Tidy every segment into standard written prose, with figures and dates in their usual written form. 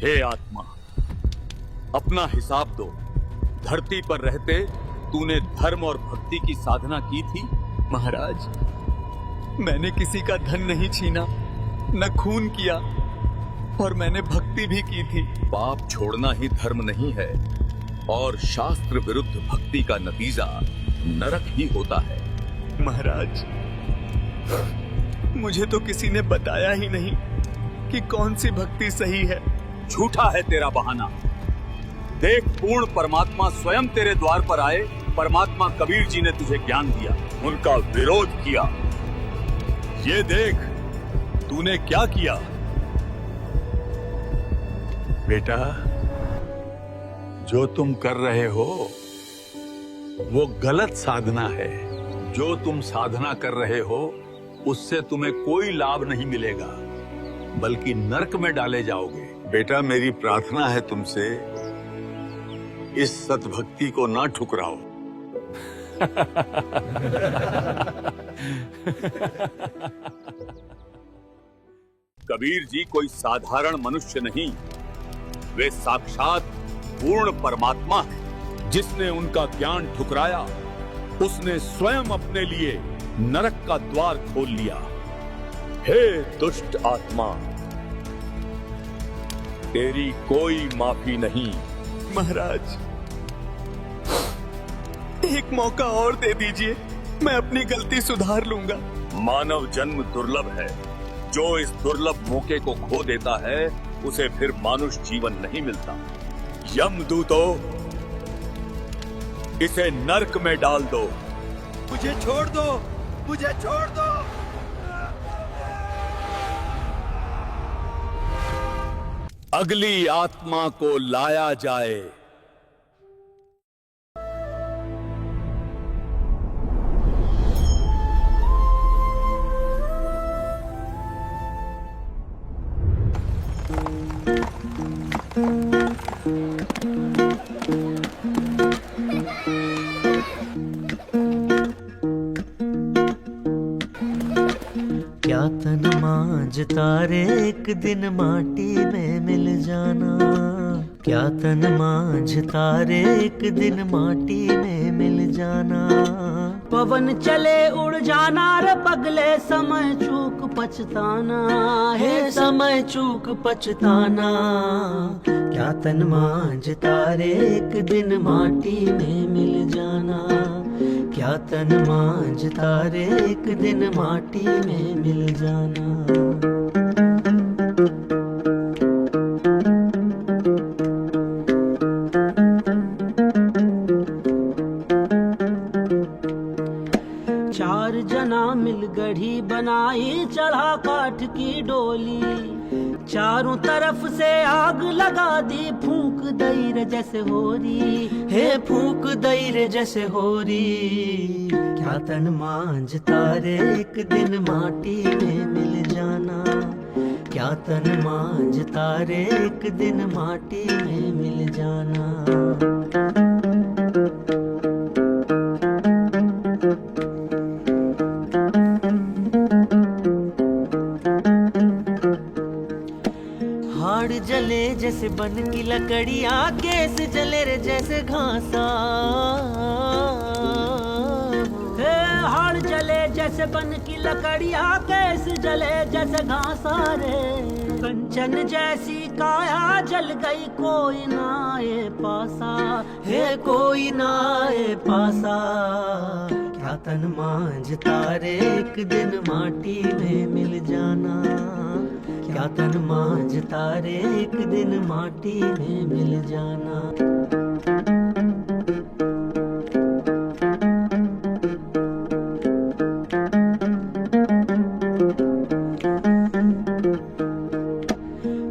हे आत्मा, अपना हिसाब दो। धरती पर रहते तूने धर्म और भक्ति की साधना की थी। महाराज, मैंने किसी का धन नहीं छीना, न खून किया, और मैंने भक्ति भी की थी। पाप छोड़ना ही धर्म नहीं है, और शास्त्र विरुद्ध भक्ति का नतीजा नरक ही होता है। महाराज, मुझे तो किसी ने बताया ही नहीं कि कौन सी भक्ति सही है। झूठा है तेरा बहाना। देख, पूर्ण परमात्मा स्वयं तेरे द्वार पर आए। परमात्मा कबीर जी ने तुझे ज्ञान दिया, उनका विरोध किया। ये देख, तूने क्या किया। बेटा, जो तुम कर रहे हो वो गलत साधना है। जो तुम साधना कर रहे हो उससे तुम्हें कोई लाभ नहीं मिलेगा, बल्कि नरक में डाले जाओगे। बेटा, मेरी प्रार्थना है तुमसे, इस सतभक्ति को ना ठुकराओ। कबीर जी कोई साधारण मनुष्य नहीं, वे साक्षात पूर्ण परमात्मा है। जिसने उनका ज्ञान ठुकराया, उसने स्वयं अपने लिए नरक का द्वार खोल लिया। हे दुष्ट आत्मा, तेरी कोई माफी नहीं। महाराज, एक मौका और दे दीजिए, मैं अपनी गलती सुधार लूंगा। मानव जन्म दुर्लभ है। जो इस दुर्लभ मौके को खो देता है, उसे फिर मानुष जीवन नहीं मिलता। यमदूतों, इसे नरक में डाल दो। मुझे छोड़ दो, मुझे छोड़ दो। अगली आत्मा को लाया जाए। क्या तन मांझता रे, एक दिन माटी में मिल जाना। क्या तन मांझता रे, एक दिन माटी में मिल जाना। पवन चले उड़ जाना रे पगले, समय चूक पछताना। हे समय चूक पछताना। क्या तन मांझता रे, एक दिन माटी में मिल जाना। क्या तन मांझता रे, एक दिन माटी में मिल जाना। चार जना मिल गढ़ी बनाई, चढ़ा काठ की डोली। चारों तरफ से आग लगा दी, फूंक दई रे जैसे होरी। हे फूंक दई रे जैसे होरी। क्या तन मांझता रे, एक दिन माटी में मिल जाना। क्या तन मांझता रे, एक दिन माटी में मिल जाना। हाड़ जले जैसे बन की लकड़ियाँ, केस जले रे जैसे घासा। हे हाड़ जले जैसे बन की लकड़ियाँ, केस जले जैसे घासा रे। कंचन जैसी काया जल गई, कोई ना आए पासा। हे कोई ना आए पासा। क्या तन मांझता रे, एक दिन माटी में मिल जाना। क्या तन मांझता रे, एक दिन माटी में मिल जाना।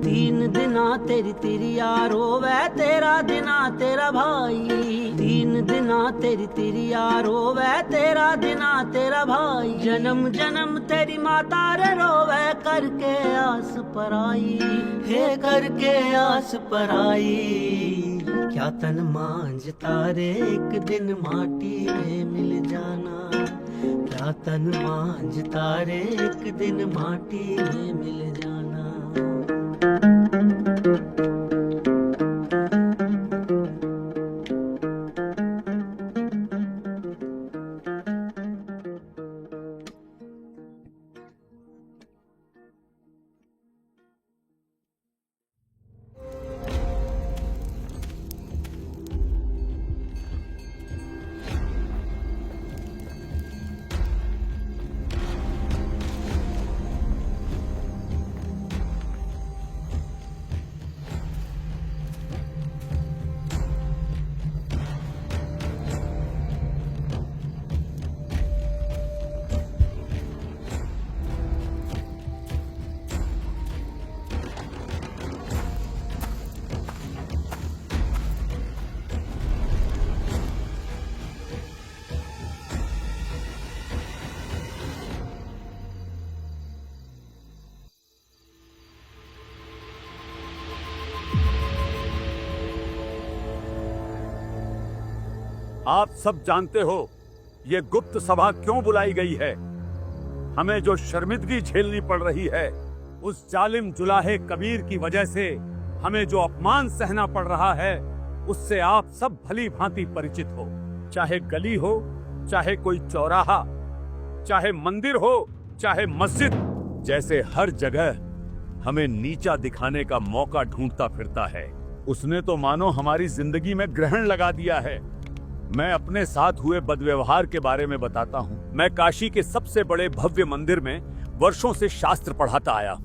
तीन दिना तेरी तिरिया रोवे, तेरा दिना तेरा भाई। तीन दिना तेरी तिरिया रोवे, तेरा दिना तेरा भाई। जन्म जन्म तेरी माता रे रोवे, करके आस पराई। हे करके आस पराई। क्या तन मांझता रे, एक दिन माटी में मिल जाना। क्या तन मांझता रे, एक दिन माटी में मिल जाना। आप सब जानते हो ये गुप्त सभा क्यों बुलाई गई है। हमें जो शर्मिंदगी झेलनी पड़ रही है, उस जालिम जुलाहे कबीर की वजह से हमें जो अपमान सहना पड़ रहा है, उससे आप सब भली भांति परिचित हो। चाहे गली हो, चाहे कोई चौराहा, चाहे मंदिर हो, चाहे मस्जिद, जैसे हर जगह हमें नीचा दिखाने का मौका ढूंढता फिरता है। उसने तो मानो हमारी जिंदगी में ग्रहण लगा दिया है। मैं अपने साथ हुए बदव्यवहार के बारे में बताता हूँ। मैं काशी के सबसे बड़े भव्य मंदिर में वर्षों से शास्त्र पढ़ाता आया।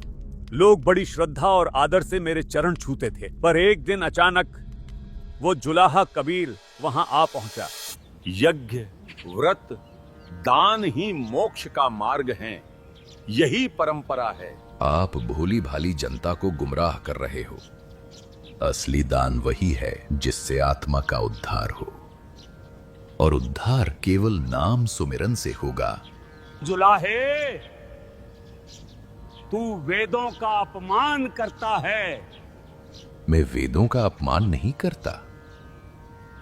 लोग बड़ी श्रद्धा और आदर से मेरे चरण छूते थे, पर एक दिन अचानक वो जुलाहा कबीर वहां आ पहुंचा। यज्ञ, व्रत, दान ही मोक्ष का मार्ग हैं। यही परंपरा है। आप भोली भाली जनता को गुमराह कर रहे हो। असली दान वही है जिससे आत्मा का उद्धार हो, और उद्धार केवल नाम सुमिरन से होगा। जुलाहे, तू वेदों का अपमान करता है। मैं वेदों का अपमान नहीं करता,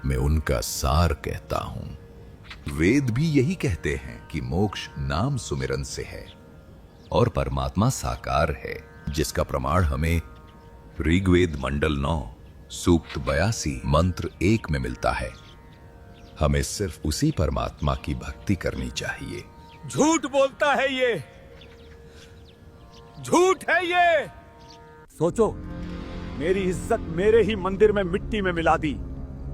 मैं उनका सार कहता हूं। वेद भी यही कहते हैं कि मोक्ष नाम सुमिरन से है और परमात्मा साकार है, जिसका प्रमाण हमें ऋग्वेद मंडल 9 सूक्त 82 मंत्र 1 में मिलता है। हमें सिर्फ उसी परमात्मा की भक्ति करनी चाहिए। झूठ बोलता है ये, झूठ है ये। सोचो, मेरी इज्जत मेरे ही मंदिर में मिट्टी में मिला दी।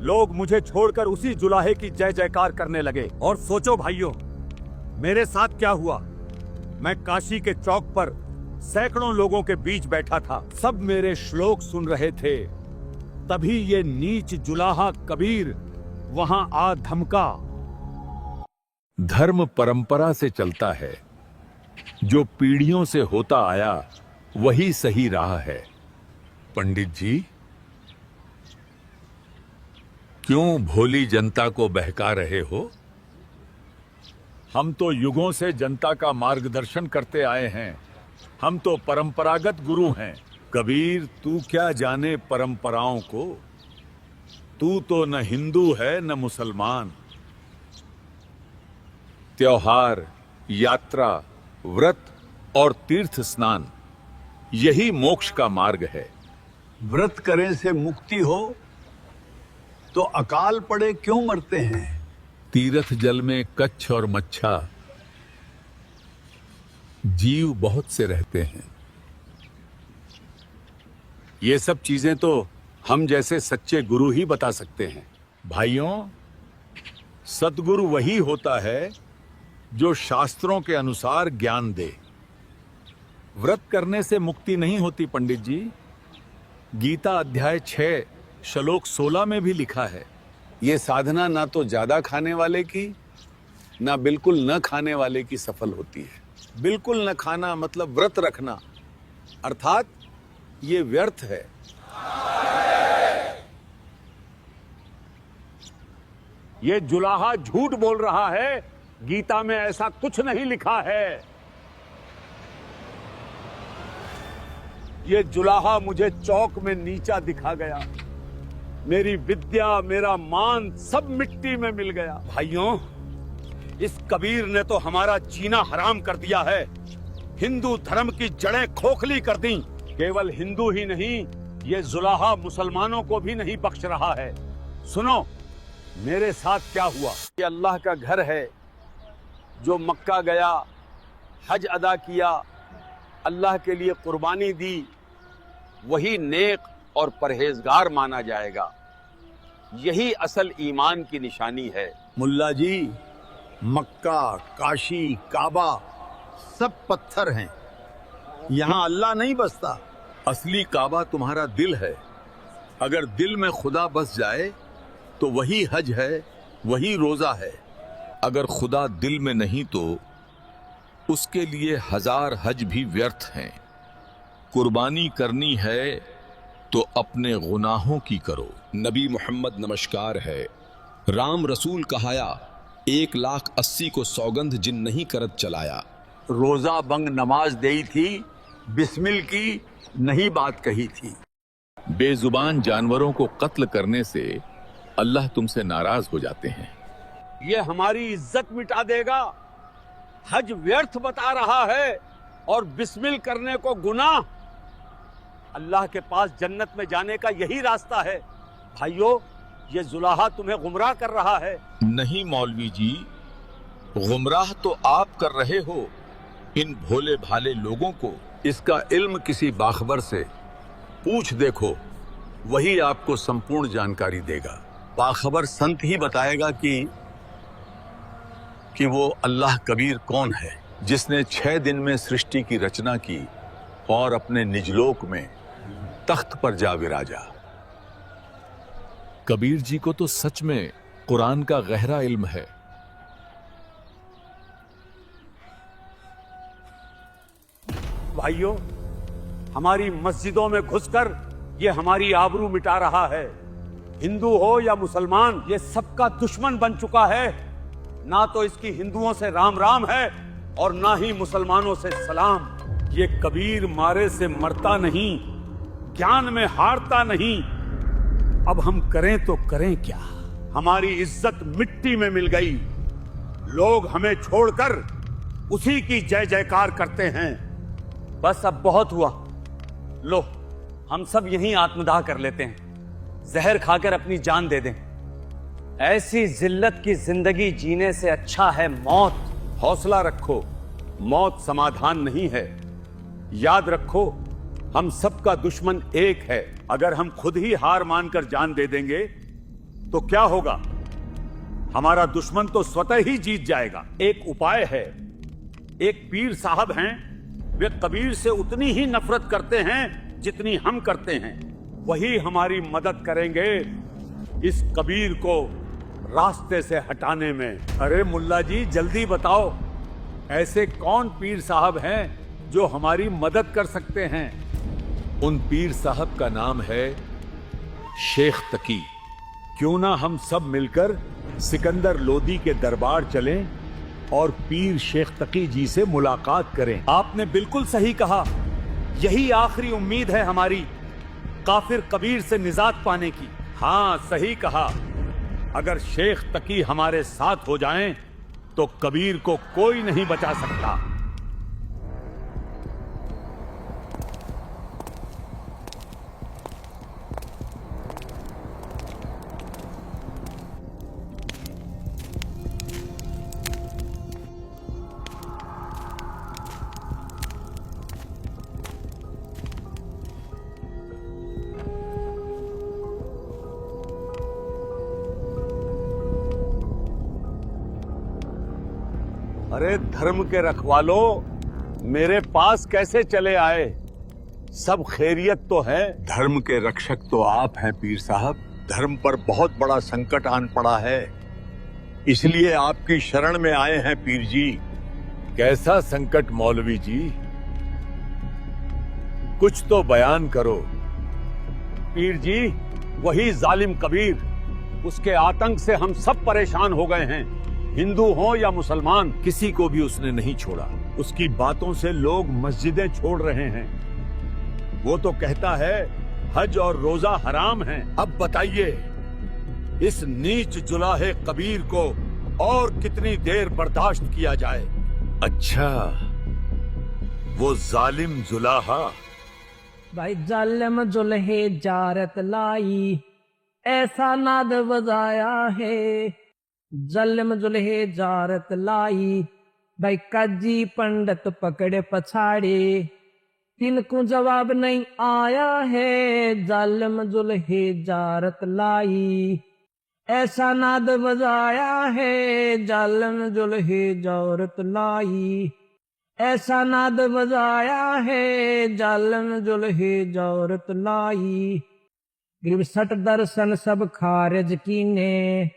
लोग मुझे छोड़कर उसी जुलाहे की जय जयकार करने लगे। और सोचो भाइयों, मेरे साथ क्या हुआ। मैं काशी के चौक पर सैकड़ों लोगों के बीच बैठा था। सब मेरे श्लोक सुन रहे थे। तभी ये नीच जुलाहा कबीर वहां आ धमका। धर्म परंपरा से चलता है। जो पीढ़ियों से होता आया वही सही राह है। पंडित जी, क्यों भोली जनता को बहका रहे हो? हम तो युगों से जनता का मार्गदर्शन करते आए हैं। हम तो परंपरागत गुरु हैं। कबीर, तू क्या जाने परंपराओं को। तू तो न हिंदू है न मुसलमान। त्योहार, यात्रा, व्रत और तीर्थ स्नान, यही मोक्ष का मार्ग है। व्रत करने से मुक्ति हो तो अकाल पड़े क्यों मरते हैं? तीर्थ जल में कच्छ और मच्छा जीव बहुत से रहते हैं। ये सब चीजें तो हम जैसे सच्चे गुरु ही बता सकते हैं। भाइयों, सतगुरु वही होता है जो शास्त्रों के अनुसार ज्ञान दे। व्रत करने से मुक्ति नहीं होती पंडित जी। गीता अध्याय 6 श्लोक 16 में भी लिखा है, ये साधना ना तो ज्यादा खाने वाले की, ना बिल्कुल न खाने वाले की सफल होती है। बिल्कुल न खाना मतलब व्रत रखना, अर्थात ये व्यर्थ है। ये जुलाहा झूठ बोल रहा है। गीता में ऐसा कुछ नहीं लिखा है। ये जुलाहा मुझे चौक में नीचा दिखा गया। मेरी विद्या, मेरा मान सब मिट्टी में मिल गया। भाइयों, इस कबीर ने तो हमारा जीना हराम कर दिया है। हिंदू धर्म की जड़ें खोखली कर दी। केवल हिंदू ही नहीं, ये जुलाहा मुसलमानों को भी नहीं बख्श रहा है। सुनो, मेरे साथ क्या हुआ। ये अल्लाह का घर है। जो मक्का गया, हज अदा किया, अल्लाह के लिए कुर्बानी दी, वही नेक और परहेजगार माना जाएगा। यही असल ईमान की निशानी है। मुल्ला जी, मक्का, काशी, काबा सब पत्थर हैं। यहाँ अल्लाह नहीं बसता। असली काबा तुम्हारा दिल है। अगर दिल में खुदा बस जाए तो वही हज है, वही रोजा है। अगर खुदा दिल में नहीं तो उसके लिए 1000 हज भी व्यर्थ हैं। कुर्बानी करनी है तो अपने गुनाहों की करो। नबी मोहम्मद नमस्कार है। राम रसूल कहाया, 1,80,000 को सौगंध जिन नहीं करत चलाया। रोजा बंग नमाज देई थी, बिस्मिल की नहीं बात कही थी। बेजुबान जानवरों को कत्ल करने से अल्लाह तुमसे नाराज हो जाते हैं। ये हमारी इज्जत मिटा देगा। हज व्यर्थ बता रहा है और बिस्मिल करने को गुनाह। अल्लाह के पास जन्नत में जाने का यही रास्ता है। भाइयों, ये जुलाहा तुम्हें गुमराह कर रहा है। नहीं मौलवी जी, गुमराह तो आप कर रहे हो इन भोले भाले लोगों को। इसका इल्म किसी बाखबर से पूछ देखो, वही आपको संपूर्ण जानकारी देगा। बाखबर संत ही बताएगा कि वो अल्लाह कबीर कौन है, जिसने 6 दिन में सृष्टि की रचना की और अपने निजलोक में तख्त पर जा विराजा। कबीर जी को तो सच में कुरान का गहरा इल्म है। भाइयों, हमारी मस्जिदों में घुसकर ये हमारी आबरू मिटा रहा है। हिंदू हो या मुसलमान, ये सबका दुश्मन बन चुका है। ना तो इसकी हिंदुओं से राम राम है और ना ही मुसलमानों से सलाम। ये कबीर मारे से मरता नहीं, ज्ञान में हारता नहीं। अब हम करें तो करें क्या? हमारी इज्जत मिट्टी में मिल गई। लोग हमें छोड़कर उसी की जय जयकार करते हैं। बस अब बहुत हुआ। लो, हम सब यहीं आत्मदाह कर लेते हैं। जहर खाकर अपनी जान दे दें। ऐसी जिल्लत की जिंदगी जीने से अच्छा है मौत। हौसला रखो, मौत समाधान नहीं है। याद रखो, हम सबका दुश्मन एक है। अगर हम खुद ही हार मानकर जान दे देंगे तो क्या होगा? हमारा दुश्मन तो स्वतः ही जीत जाएगा। एक उपाय है। एक पीर साहब हैं, वे कबीर से उतनी ही नफरत करते हैं जितनी हम करते हैं। वही हमारी मदद करेंगे इस कबीर को रास्ते से हटाने में। अरे मुल्ला जी, जल्दी बताओ, ऐसे कौन पीर साहब हैं जो हमारी मदद कर सकते हैं? उन पीर साहब का नाम है शेख तकी। क्यों ना हम सब मिलकर सिकंदर लोदी के दरबार चलें और पीर शेख तकी जी से मुलाकात करें। आपने बिल्कुल सही कहा। यही आखिरी उम्मीद है हमारी काफिर कबीर से निजात पाने की। हाँ, सही कहा। अगर शेख तकी हमारे साथ हो जाएं तो कबीर को कोई नहीं बचा सकता। अरे धर्म के रखवालों, मेरे पास कैसे चले आए? सब खैरियत तो है? धर्म के रक्षक तो आप हैं पीर साहब। धर्म पर बहुत बड़ा संकट आन पड़ा है, इसलिए आपकी शरण में आए हैं पीर जी। कैसा संकट मौलवी जी? कुछ तो बयान करो। पीर जी, वही जालिम कबीर, उसके आतंक से हम सब परेशान हो गए हैं। हिंदू हो या मुसलमान, किसी को भी उसने नहीं छोड़ा। उसकी बातों से लोग मस्जिदें छोड़ रहे हैं। वो तो कहता है हज और रोजा हराम हैं। अब बताइए, इस नीच जुलाहे कबीर को और कितनी देर बर्दाश्त किया जाए? अच्छा, वो जालिम जुलाहा। भाई जालिम जुल्हे जारत लाई, ऐसा नाद बजाया है। जालिम जुल्हे जारत लाई, भाई काजी पंडित पकड़े पछाड़े। तिनको जवाब नहीं आया है। जालिम जुल्हे जारत लाई, ऐसा नाद बजाया है। जालिम जुल्हे जारत लाई, ऐसा नाद बजाया है। जालिम जुल्हे जारत लाई, गिरसठ दर्शन सब खारिज कीने।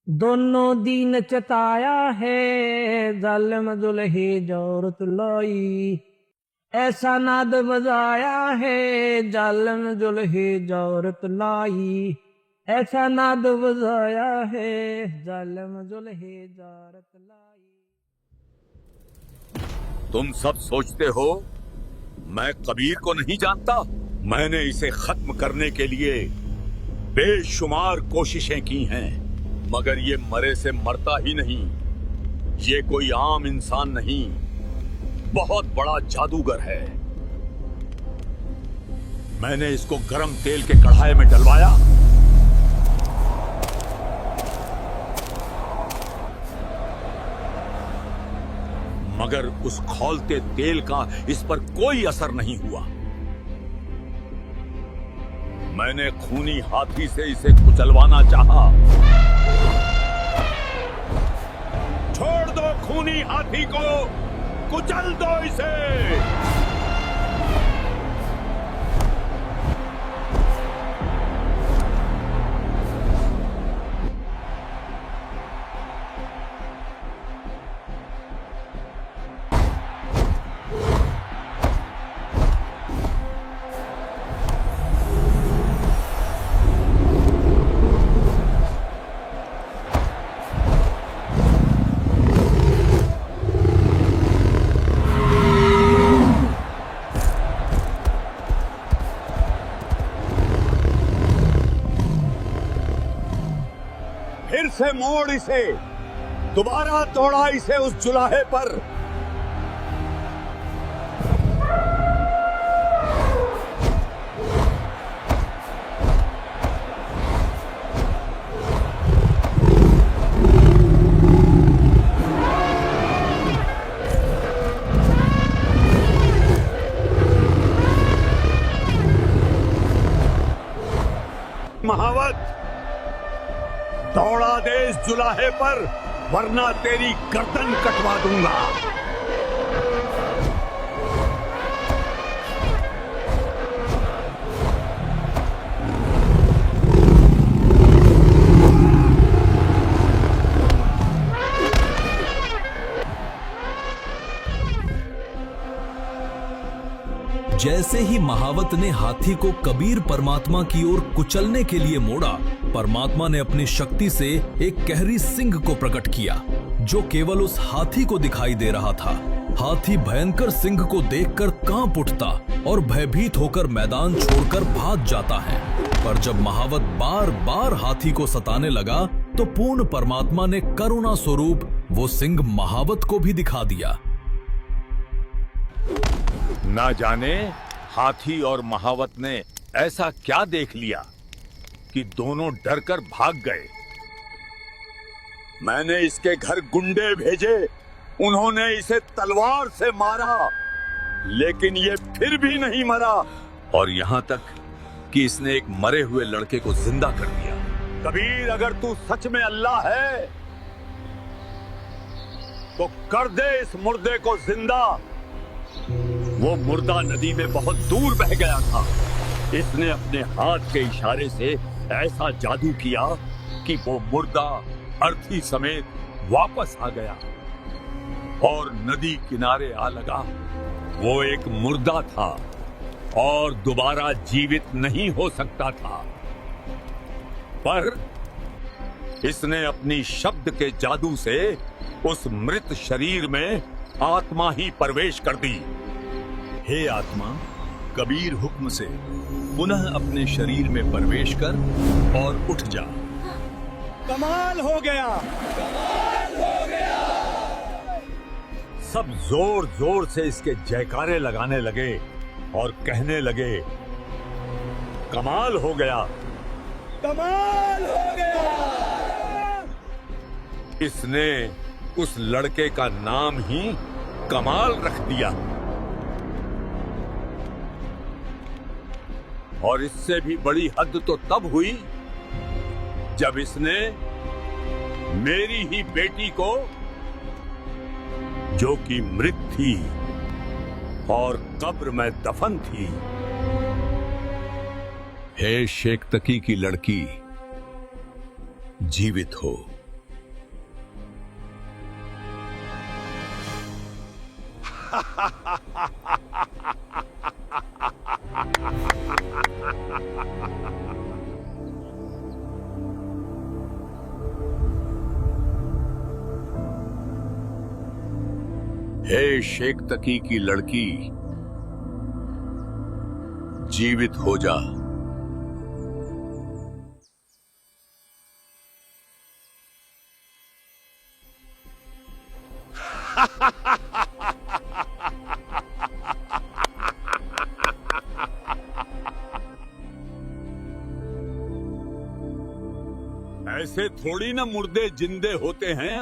दोनों दीन चताया है। जालिम जुल्हे जारत लाई, ऐसा नाद बजाया है। जालिम जुल्हे जारत लाई, ऐसा नाद बजाया है। जालिम जुल्हे जारत लाई। तुम सब सोचते हो मैं कबीर को नहीं जानता? मैंने इसे खत्म करने के लिए बेशुमार कोशिशें की हैं, मगर ये मरे से मरता ही नहीं। ये कोई आम इंसान नहीं, बहुत बड़ा जादूगर है। मैंने इसको गरम तेल के कढ़ाई में डलवाया, मगर उस खौलते तेल का इस पर कोई असर नहीं हुआ। मैंने खूनी हाथी से इसे कुचलवाना चाहा। छोड़ दो खूनी हाथी को, कुचल दो इसे। फिर से मोड़ इसे, दोबारा दौड़ा इसे उस जुलाहे पर। महावत, दौड़ा दे इस जुलाहे पर, वरना तेरी गर्दन कटवा दूंगा। जैसे ही महावत ने हाथी को कबीर परमात्मा की ओर कुचलने के लिए मोड़ा, परमात्मा ने अपनी शक्ति से एक कहरी सिंह को प्रकट किया, जो केवल उस हाथी को दिखाई दे रहा था। हाथी भयंकर सिंह को देखकर कांप उठता और भयभीत होकर मैदान छोड़कर भाग जाता है। पर जब महावत बार बार हाथी को सताने लगा, तो पूर्ण परमात्मा ने करुणा स्वरूप वो सिंह महावत को भी दिखा दिया। ना जाने हाथी और महावत ने ऐसा क्या देख लिया कि दोनों डरकर भाग गए। मैंने इसके घर गुंडे भेजे, उन्होंने इसे तलवार से मारा, लेकिन ये फिर भी नहीं मरा, और यहां तक कि इसने एक मरे हुए लड़के को जिंदा कर दिया। कबीर, अगर तू सच में अल्लाह है तो कर दे इस मुर्दे को जिंदा। वो मुर्दा नदी में बहुत दूर बह गया था। इसने अपने हाथ के इशारे से ऐसा जादू किया कि वो मुर्दा अर्थी समेत वापस आ गया और नदी किनारे आ लगा। वो एक मुर्दा था और दोबारा जीवित नहीं हो सकता था, पर इसने अपनी शब्द के जादू से उस मृत शरीर में आत्मा ही प्रवेश कर दी। हे आत्मा, कबीर हुक्म से पुनः अपने शरीर में प्रवेश कर और उठ जा। कमाल हो गया, कमाल हो गया। सब जोर जोर से इसके जयकारे लगाने लगे और कहने लगे, कमाल हो गया, कमाल हो गया। इसने उस लड़के का नाम ही कमाल रख दिया। और इससे भी बड़ी हद तो तब हुई जब इसने मेरी ही बेटी को, जो कि मृत थी और कब्र में दफन थी। हे शेख तकी की लड़की, जीवित हो। हे शेख तकी की लड़की, जीवित हो जा। ऐसे थोड़ी ना मुर्दे जिंदे होते हैं।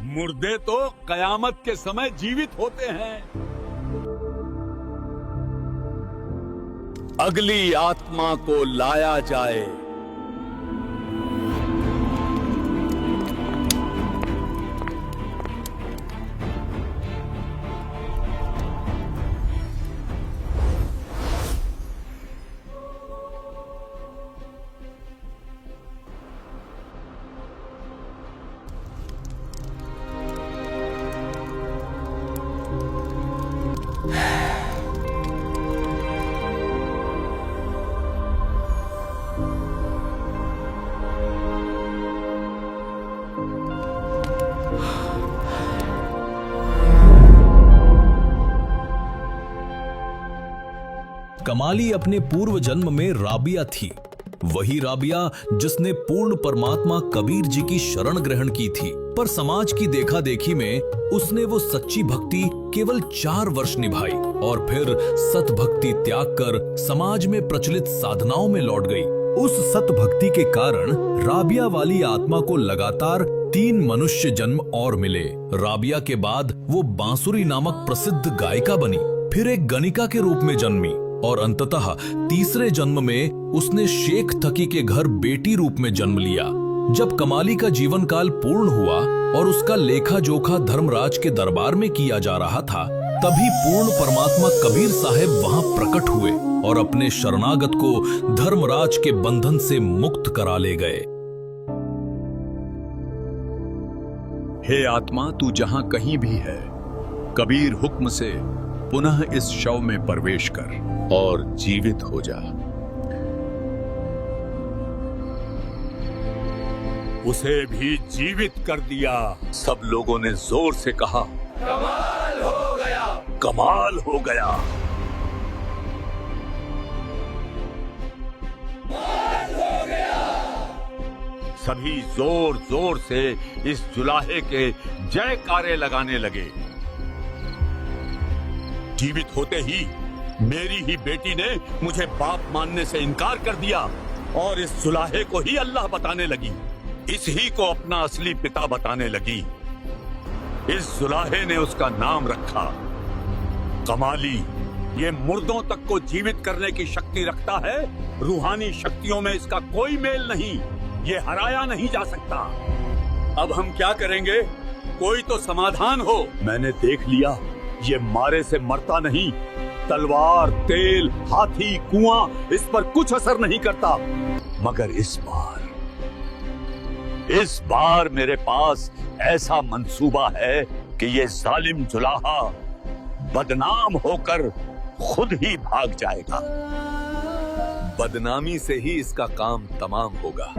मुर्दे तो कयामत के समय जीवित होते हैं। अगली आत्मा को लाया जाए। कमाली अपने पूर्व जन्म में राबिया थी, वही राबिया जिसने पूर्ण परमात्मा कबीर जी की शरण ग्रहण की थी। पर समाज की देखा देखी में उसने वो सच्ची भक्ति केवल 4 वर्ष निभाई और फिर सत भक्ति त्याग कर समाज में प्रचलित साधनाओं में लौट गई। उस सत भक्ति के कारण राबिया वाली आत्मा को लगातार 3 मनुष्य जन्म और मिले। राबिया के बाद वो बांसुरी नामक प्रसिद्ध गायिका बनी, फिर एक गणिका के रूप में जन्मी और अंततः तीसरे जन्म में उसने शेख थकी के घर बेटी रूप में जन्म लिया। जब कमाली का जीवन काल पूर्ण हुआ और उसका लेखा जोखा धर्मराज के दरबार में किया जा रहा था, तभी पूर्ण परमात्मा कबीर साहब वहां प्रकट हुए और अपने शरणागत को धर्मराज के बंधन से मुक्त करा ले गए। हे आत्मा, तू जहां कहीं भी है, कबीर हुक्म से पुनः इस शव में प्रवेश कर और जीवित हो जा। उसे भी जीवित कर दिया। सब लोगों ने जोर से कहा, कमाल हो गया, कमाल हो गया। कमाल हो गया। सभी जोर जोर से इस जुलाहे के जयकारे लगाने लगे। जीवित होते ही मेरी ही बेटी ने मुझे बाप मानने से इनकार कर दिया और इस जुलाहे को ही अल्लाह बताने लगी, इसी को अपना असली पिता बताने लगी। इस जुलाहे ने उसका नाम रखा कमाली। ये मुर्दों तक को जीवित करने की शक्ति रखता है। रूहानी शक्तियों में इसका कोई मेल नहीं, ये हराया नहीं जा सकता। अब हम क्या करेंगे? कोई तो समाधान हो। मैंने देख लिया, ये मारे से मरता नहीं। तलवार, तेल, हाथी, कुआं, इस पर कुछ असर नहीं करता। मगर इस बार मेरे पास ऐसा मंसूबा है कि ये जालिम जुलाहा बदनाम होकर खुद ही भाग जाएगा। बदनामी से ही इसका काम तमाम होगा।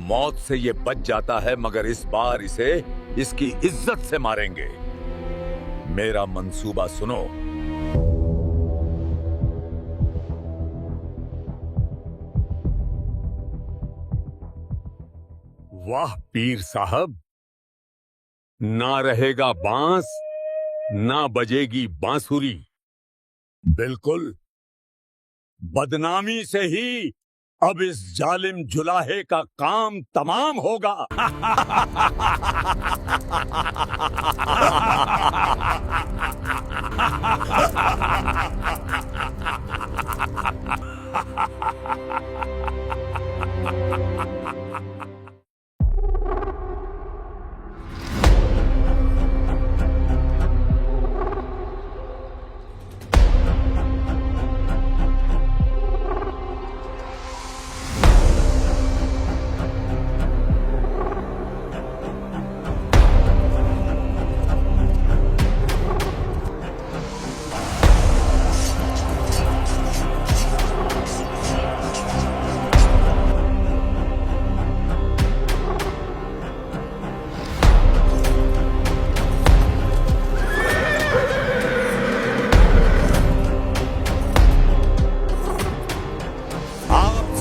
मौत से ये बच जाता है, मगर इस बार इसे इसकी इज्जत से मारेंगे। मेरा मंसूबा सुनो। वाह पीर साहब, ना रहेगा बांस, ना बजेगी बांसुरी। बिल्कुल बदनामी से ही अब इस जालिम जुलाहे का काम तमाम होगा।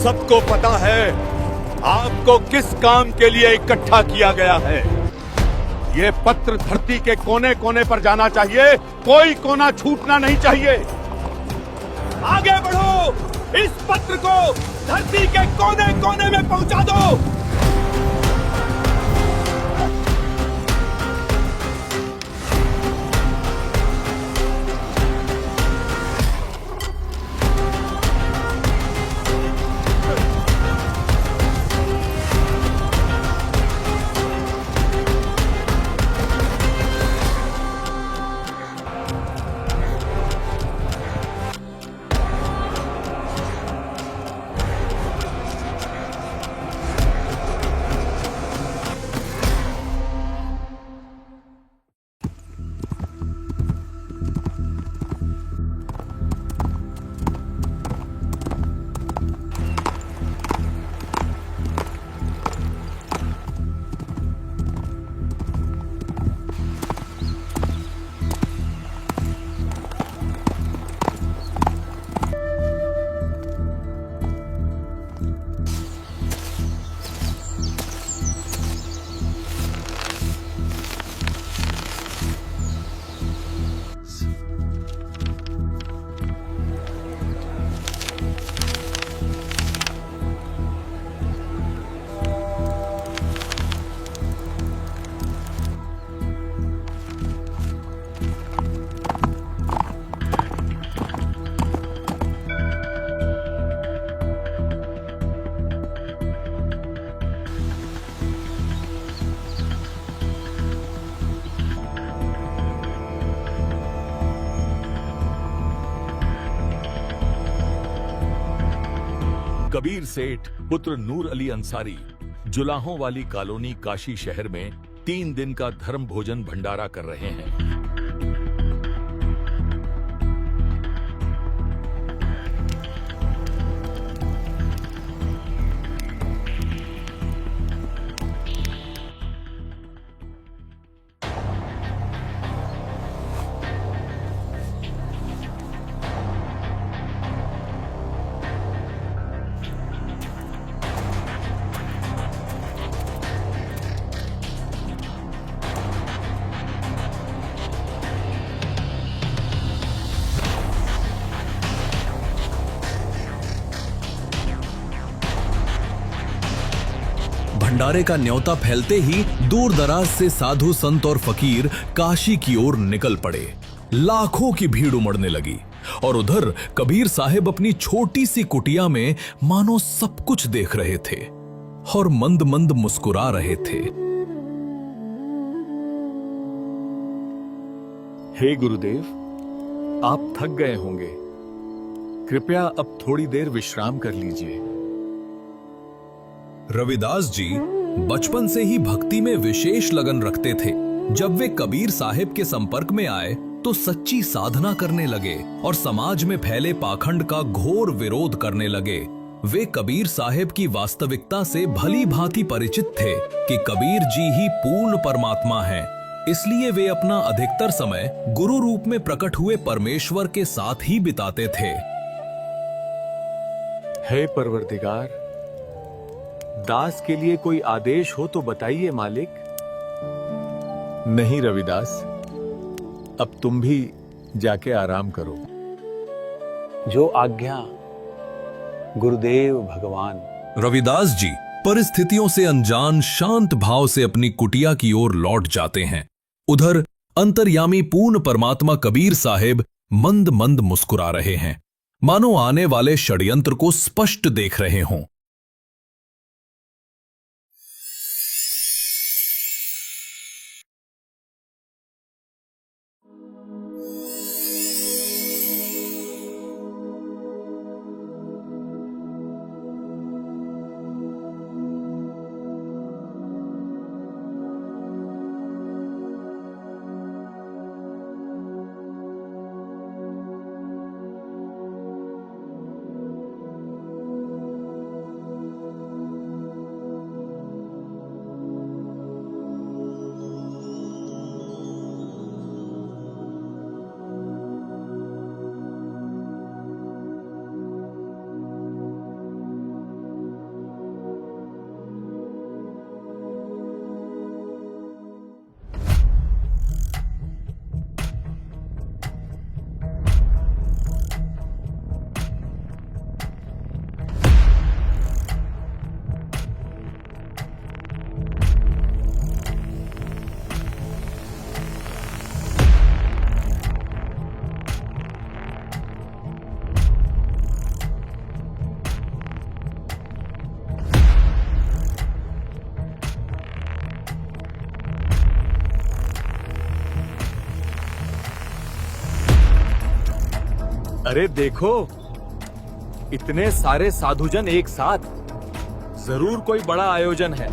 सबको पता है आपको किस काम के लिए इकट्ठा किया गया है। ये पत्र धरती के कोने कोने पर जाना चाहिए, कोई कोना छूटना नहीं चाहिए। आगे बढ़ो, इस पत्र को धरती के कोने कोने में पहुंचा दो। कबीर सेठ पुत्र नूर अली अंसारी जुलाहों वाली कॉलोनी काशी शहर में 3 दिन का धर्म भोजन भंडारा कर रहे हैं। भंडारे का न्योता फैलते ही दूर दराज से साधु संत और फकीर काशी की ओर निकल पड़े। लाखों की भीड़ उमड़ने लगी और उधर कबीर साहब अपनी छोटी सी कुटिया में मानो सब कुछ देख रहे थे और मंद मंद मुस्कुरा रहे थे। हे गुरुदेव, आप थक गए होंगे, कृपया अब थोड़ी देर विश्राम कर लीजिए। रविदास जी बचपन से ही भक्ति में विशेष लगन रखते थे। जब वे कबीर साहब के संपर्क में आए तो सच्ची साधना करने लगे और समाज में फैले पाखंड का घोर विरोध करने लगे। वे कबीर साहब की वास्तविकता से भली भांति परिचित थे कि कबीर जी ही पूर्ण परमात्मा हैं। इसलिए वे अपना अधिकतर समय गुरु रूप में प्रकट हुए परमेश्वर के साथ ही बिताते थे। हे परवरदिगार, दास के लिए कोई आदेश हो तो बताइए मालिक। नहीं रविदास, अब तुम भी जाके आराम करो। जो आज्ञा गुरुदेव भगवान। रविदास जी परिस्थितियों से अनजान शांत भाव से अपनी कुटिया की ओर लौट जाते हैं। उधर अंतर्यामी पूर्ण परमात्मा कबीर साहब मंद मंद मुस्कुरा रहे हैं, मानो आने वाले षड्यंत्र को स्पष्ट देख रहे हों। अरे देखो, इतने सारे साधुजन एक साथ, जरूर कोई बड़ा आयोजन है।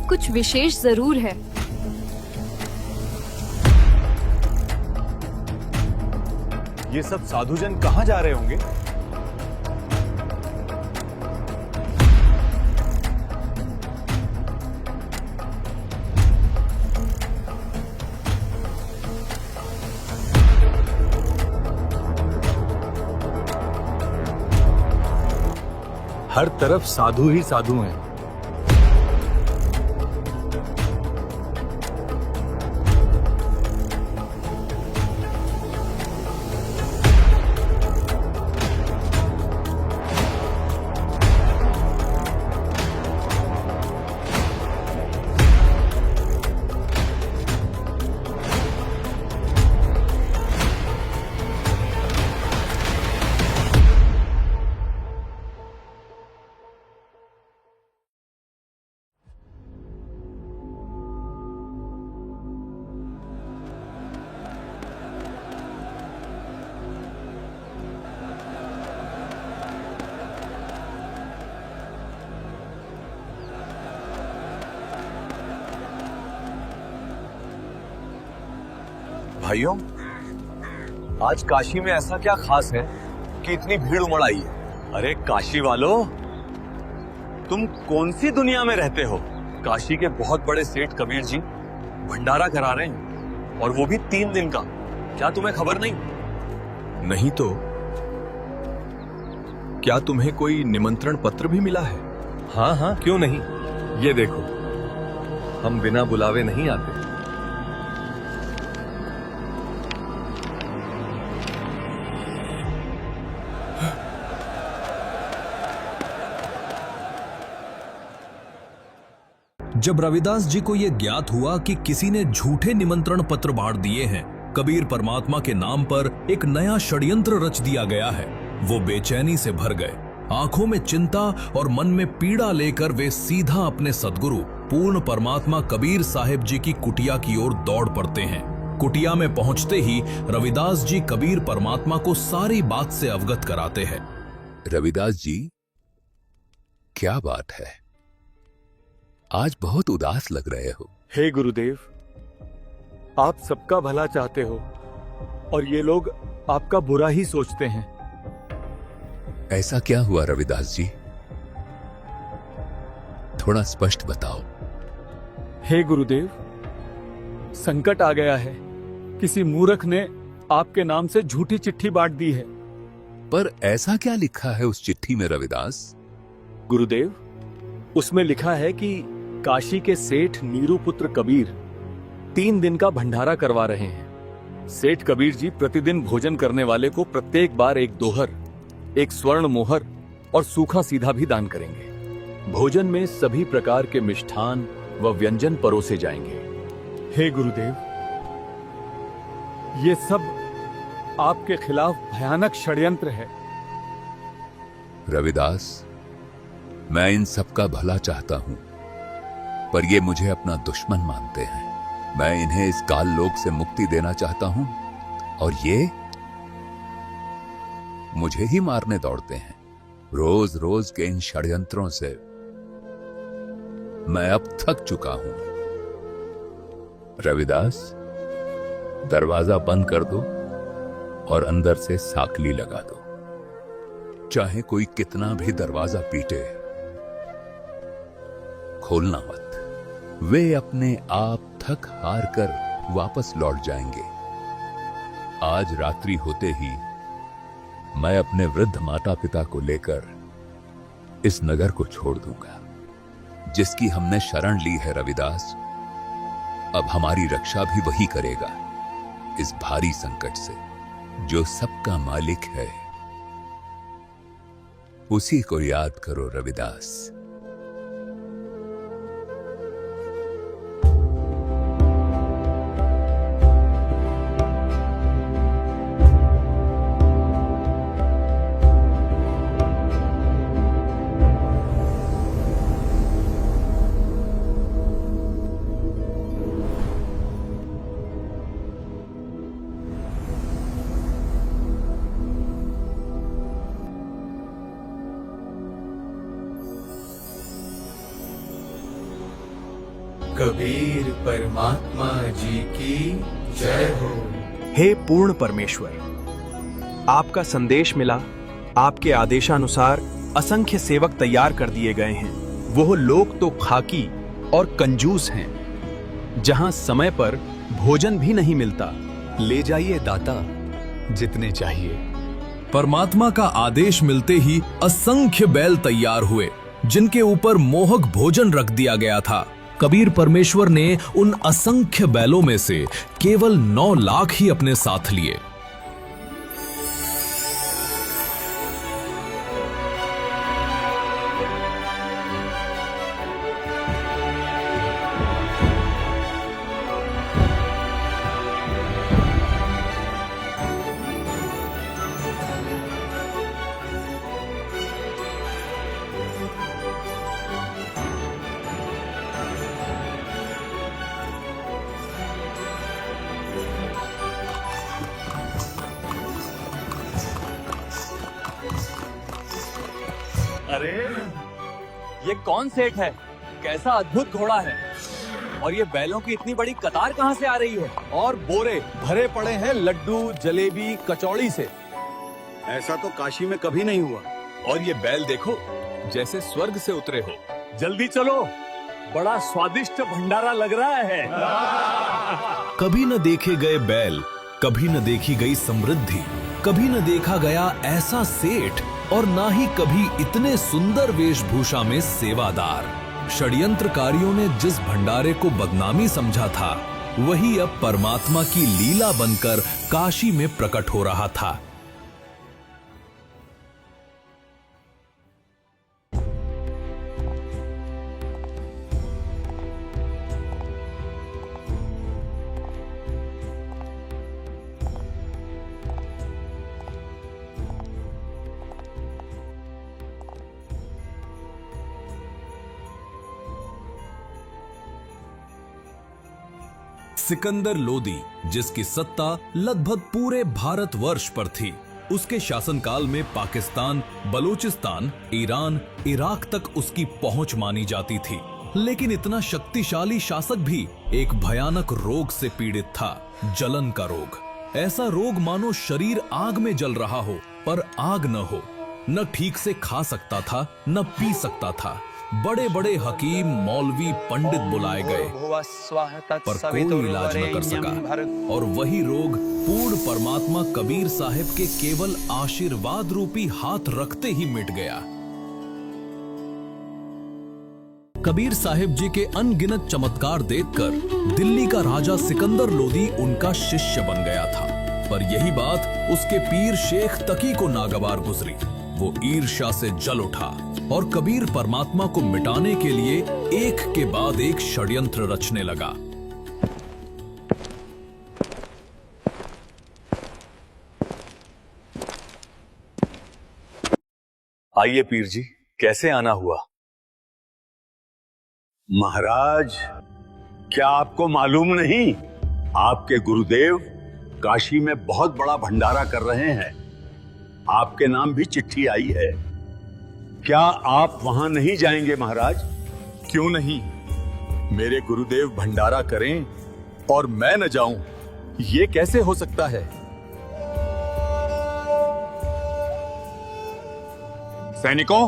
कुछ विशेष जरूर है। ये सब साधुजन कहाँ जा रहे होंगे? हर तरफ साधु ही साधु हैं। भाइयों, आज काशी में ऐसा क्या खास है कि इतनी भीड़ उमड़ आई है? अरे काशी वालों, तुम कौन सी दुनिया में रहते हो? काशी के बहुत बड़े सेठ कबीर जी भंडारा करा रहे हैं, और वो भी 3 दिन का। क्या तुम्हें खबर नहीं? नहीं तो क्या तुम्हें कोई निमंत्रण पत्र भी मिला है? हाँ हाँ, क्यों नहीं। ये देखो, हम बिना बुलावे नहीं आते। जब रविदास जी को यह ज्ञात हुआ कि किसी ने झूठे निमंत्रण पत्र बांट दिए हैं, कबीर परमात्मा के नाम पर एक नया षड्यंत्र रच दिया गया है, वो बेचैनी से भर गए। आंखों में चिंता और मन में पीड़ा लेकर वे सीधा अपने सद्गुरु पूर्ण परमात्मा कबीर साहिब जी की कुटिया की ओर दौड़ पड़ते हैं। कुटिया में पहुंचते ही रविदास जी कबीर परमात्मा को सारी बात से अवगत कराते हैं। रविदास जी, क्या बात है? आज बहुत उदास लग रहे हो। हे गुरुदेव, आप सबका भला चाहते हो और ये लोग आपका बुरा ही सोचते हैं। ऐसा क्या हुआ रविदास जी? थोड़ा स्पष्ट बताओ। हे गुरुदेव, संकट आ गया है। किसी मूर्ख ने आपके नाम से झूठी चिट्ठी बांट दी है। पर ऐसा क्या लिखा है उस चिट्ठी में रविदास? गुरुदेव, उसमें लिखा है कि काशी के सेठ नीरू पुत्र कबीर 3 दिन का भंडारा करवा रहे हैं। सेठ कबीर जी प्रतिदिन भोजन करने वाले को प्रत्येक बार एक दोहर, एक स्वर्ण मोहर और सूखा सीधा भी दान करेंगे। भोजन में सभी प्रकार के मिष्ठान व व्यंजन परोसे जाएंगे। हे गुरुदेव, ये सब आपके खिलाफ भयानक षड्यंत्र है। रविदास, मैं इन सबका भला चाहता हूं, पर ये मुझे अपना दुश्मन मानते हैं। मैं इन्हें इस काल लोक से मुक्ति देना चाहता हूं और ये मुझे ही मारने दौड़ते हैं। रोज रोज के इन षड्यंत्रों से मैं अब थक चुका हूं। रविदास, दरवाजा बंद कर दो और अंदर से साकली लगा दो। चाहे कोई कितना भी दरवाजा पीटे, खोलना मत। वे अपने आप थक हार कर वापस लौट जाएंगे। आज रात्रि होते ही मैं अपने वृद्ध माता पिता को लेकर इस नगर को छोड़ दूंगा, जिसकी हमने शरण ली है। रविदास, अब हमारी रक्षा भी वही करेगा इस भारी संकट से। जो सबका मालिक है, उसी को याद करो रविदास। कबीर परमात्मा जी की जय हो। हे पूर्ण परमेश्वर, आपका संदेश मिला। आपके आदेशानुसार असंख्य सेवक तैयार कर दिए गए हैं। वो लोग तो खाकी और कंजूस हैं, जहां समय पर भोजन भी नहीं मिलता। ले जाइए दाता, जितने चाहिए। परमात्मा का आदेश मिलते ही असंख्य बैल तैयार हुए, जिनके ऊपर मोहक भोजन रख दिया गया था। कबीर परमेश्वर ने उन असंख्य बैलों में से केवल 9 लाख ही अपने साथ लिए। अरे ये कौन सेठ है? कैसा अद्भुत घोड़ा है! और ये बैलों की इतनी बड़ी कतार कहां से आ रही है? और बोरे भरे पड़े हैं लड्डू, जलेबी, कचौड़ी से। ऐसा तो काशी में कभी नहीं हुआ। और ये बैल देखो, जैसे स्वर्ग से उतरे हो। जल्दी चलो, बड़ा स्वादिष्ट भंडारा लग रहा है। कभी न देखे गए बैल, कभी न देखी गई समृद्धि, कभी न देखा गया ऐसा सेठ, और ना ही कभी इतने सुंदर वेशभूषा में सेवादार। षड्यंत्रकारियों ने जिस भंडारे को बदनामी समझा था, वही अब परमात्मा की लीला बनकर काशी में प्रकट हो रहा था। सिकंदर लोदी, जिसकी सत्ता लगभग पूरे भारतवर्ष पर थी, उसके शासनकाल में पाकिस्तान, बलूचिस्तान, ईरान, इराक तक उसकी पहुंच मानी जाती थी। लेकिन इतना शक्तिशाली शासक भी एक भयानक रोग से पीड़ित था, जलन का रोग। ऐसा रोग मानो शरीर आग में जल रहा हो, पर आग न हो। न ठीक से खा सकता था, न पी सकता था। बड़े बड़े हकीम, मौलवी, पंडित बुलाए गए, पर कोई इलाज न कर सका। और वही रोग पूर्ण परमात्मा कबीर साहिब के केवल आशीर्वाद रूपी हाथ रखते ही मिट गया। कबीर साहिब जी के अनगिनत चमत्कार देखकर दिल्ली का राजा सिकंदर लोदी उनका शिष्य बन गया था। पर यही बात उसके पीर शेख तकी को नागवार गुजरी। वो ईर्ष्या से जल उठा और कबीर परमात्मा को मिटाने के लिए एक के बाद एक षड्यंत्र रचने लगा। आइए पीर जी, कैसे आना हुआ? महाराज, क्या आपको मालूम नहीं, आपके गुरुदेव काशी में बहुत बड़ा भंडारा कर रहे हैं। आपके नाम भी चिट्ठी आई है। क्या आप वहां नहीं जाएंगे महाराज? क्यों नहीं? मेरे गुरुदेव भंडारा करें और मैं न जाऊं, ये कैसे हो सकता है? सैनिकों,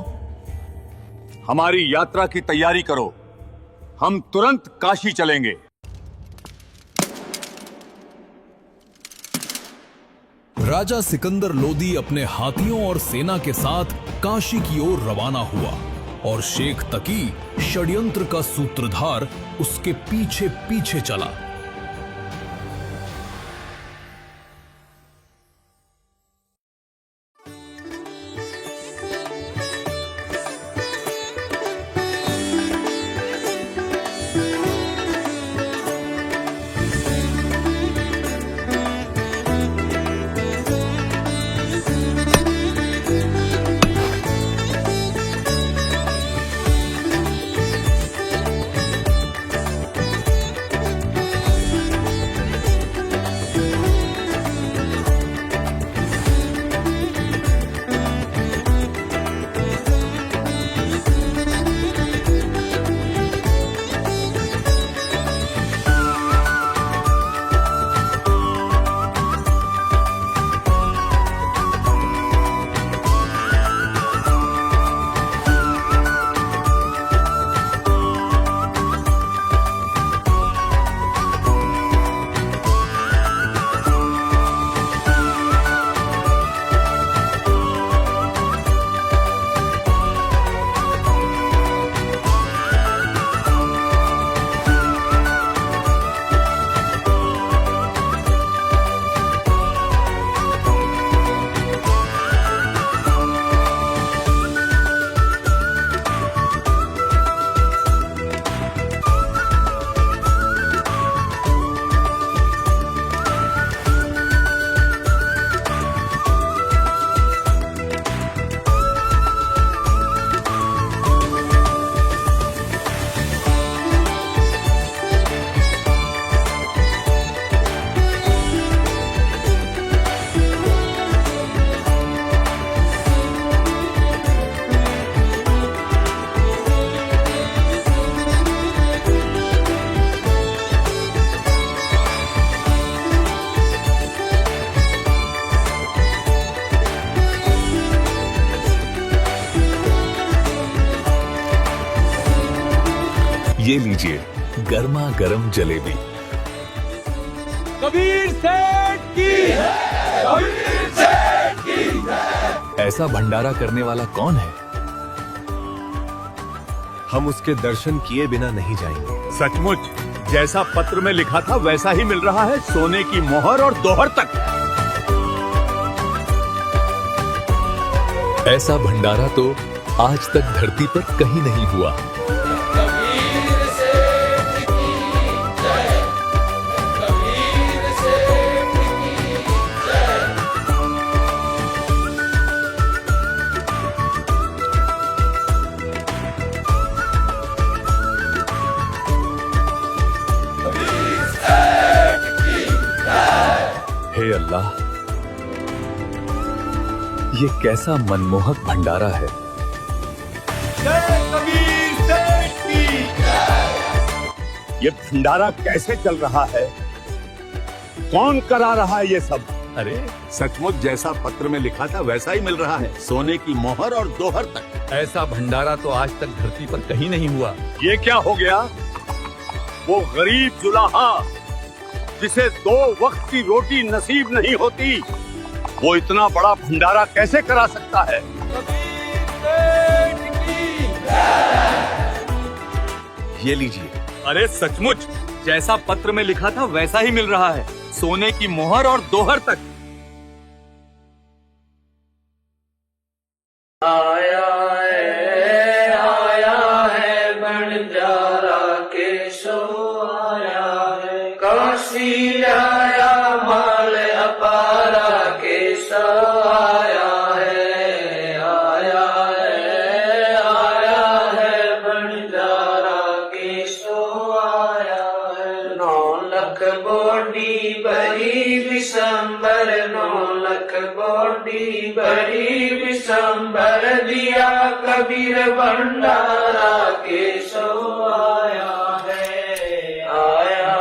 हमारी यात्रा की तैयारी करो। हम तुरंत काशी चलेंगे। राजा सिकंदर लोदी अपने हाथियों और सेना के साथ काशी की ओर रवाना हुआ और शेख तकी, षड्यंत्र का सूत्रधार, उसके पीछे पीछे चला। ये लीजिए गर्मा गर्म जलेबी। कबीर सेठ की कबीर सेठ की ऐसा भंडारा करने वाला कौन है? हम उसके दर्शन किए बिना नहीं जाएंगे। सचमुच जैसा पत्र में लिखा था वैसा ही मिल रहा है, सोने की मोहर और दोहर तक। ऐसा भंडारा तो आज तक धरती पर कहीं नहीं हुआ। हे अल्लाह, ये कैसा मनमोहक भंडारा है। कबीर सेठ की ये भंडारा कैसे चल रहा है? कौन करा रहा है ये सब? अरे सचमुच जैसा पत्र में लिखा था वैसा ही मिल रहा है, सोने की मोहर और दोहर तक। ऐसा भंडारा तो आज तक धरती पर कहीं नहीं हुआ। ये क्या हो गया? वो गरीब जुलाहा जिसे 2 वक्त की रोटी नसीब नहीं होती, वो इतना बड़ा भंडारा कैसे करा सकता है? ये लीजिए। अरे सचमुच जैसा पत्र में लिखा था वैसा ही मिल रहा है, सोने की मोहर और दोहर तक। आया है बंजारा के सो आया है, काशी आया माल अपारा के सो आया है। आया है बंजारा के सो आया है। 9 लाख बॉडी बड़ी विशंबर, 9 लाख बॉडी बड़ी विशंबर, दिया कबीर भंडारा के सो आया है। आया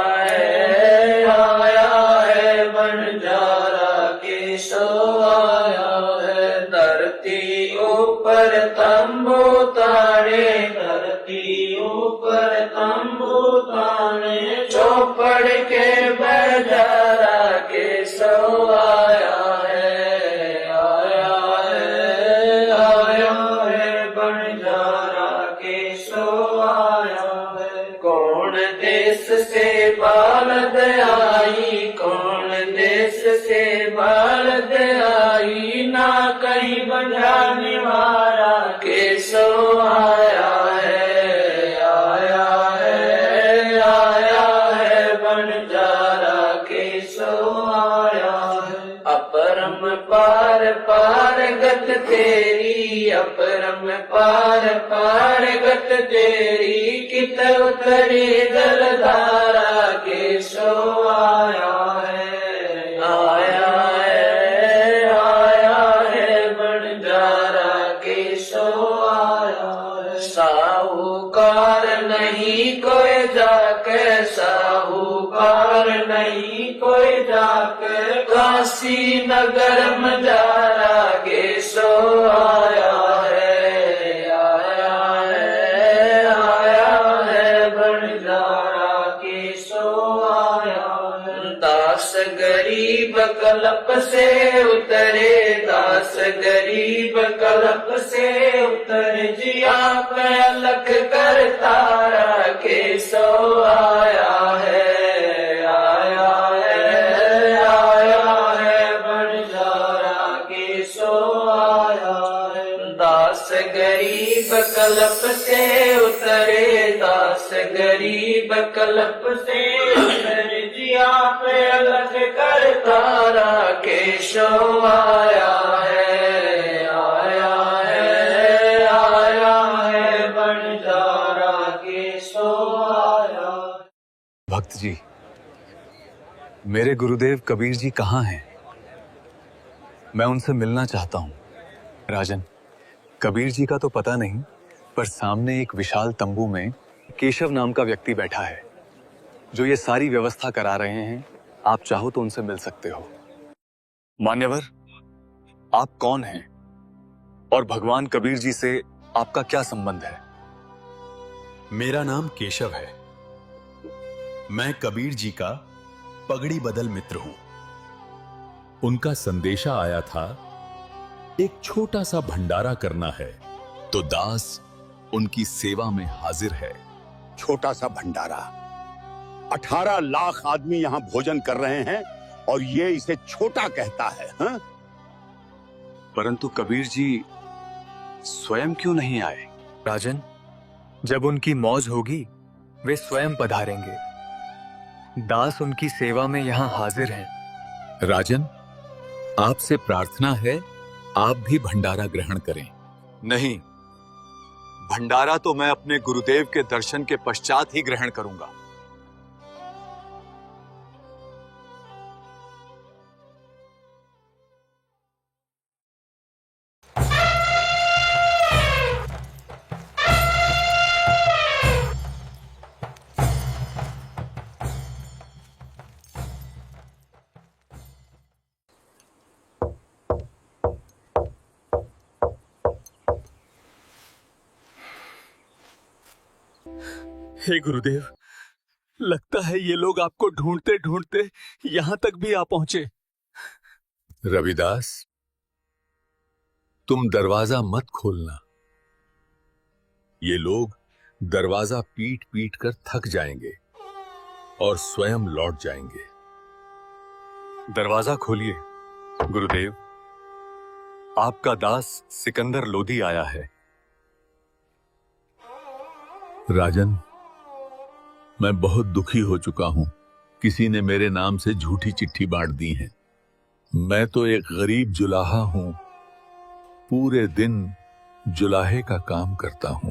है बंजारा के सो आया है। धरती ऊपर तंबू तारे, धरती ऊपर तंबू तारे, चौपड़ के बजारा के सो आया है। आया है बंजारा के सो आया है। कौन देश से बालद आई, कौन देश से बालद आई, ना कहीं बजाने वाला के सो आया है। आया है बंजारा के सो आया है। अपरम पार पार गत तेरी, अपरम पार पार गत तेरी, कित उतरी जलधारा के सो आया है। आया है बंजारा के सो आया है। साहूकार नहीं कोई जाके, साहूकार नहीं कोई जाके, काशी नगर मजारा के सो आया है। आया है बंजारा के सो आया है। दास गरीब कलप से उतरे, दास गरीब कलप से उतरे, जिया पे अलख कर तारा के सो आया है। आया है बंजारा के सो आया है। दास गरीब कलप से उतरे, दास गरीब कलप से उतरे, जिया पे अलग कर तारा के सो आया है। आया है बंजारा के सो आया। भक्त जी, मेरे गुरुदेव कबीर जी कहाँ हैं? मैं उनसे मिलना चाहता हूँ। राजन, कबीर जी का तो पता नहीं, पर सामने एक विशाल तंबू में केशव नाम का व्यक्ति बैठा है जो ये सारी व्यवस्था करा रहे हैं। आप चाहो तो उनसे मिल सकते हो। मान्यवर, आप कौन हैं और भगवान कबीर जी से आपका क्या संबंध है? मेरा नाम केशव है। मैं कबीर जी का पगड़ी बदल मित्र हूं। उनका संदेशा आया था, एक छोटा सा भंडारा करना है, तो दास उनकी सेवा में हाजिर है। छोटा सा भंडारा, 18 लाख आदमी यहां भोजन कर रहे हैं और ये इसे छोटा कहता है। हाँ? परंतु कबीर जी स्वयं क्यों नहीं आए? राजन, जब उनकी मौज होगी वे स्वयं पधारेंगे। दास उनकी सेवा में यहाँ हाजिर हैं। राजन, आपसे प्रार्थना है, आप भी भंडारा ग्रहण करें। नहीं, भंडारा तो मैं अपने गुरुदेव के दर्शन के पश्चात ही ग्रहण करूंगा। हे गुरुदेव, लगता है ये लोग आपको ढूंढते ढूंढते यहां तक भी आ पहुंचे। रविदास, तुम दरवाजा मत खोलना। ये लोग दरवाजा पीट पीट कर थक जाएंगे और स्वयं लौट जाएंगे। दरवाजा खोलिए गुरुदेव, आपका दास सिकंदर लोधी आया है। राजन, मैं बहुत दुखी हो चुका हूं। किसी ने मेरे नाम से झूठी चिट्ठी बांट दी है। मैं तो एक गरीब जुलाहा हूं, पूरे दिन जुलाहे का काम करता हूं।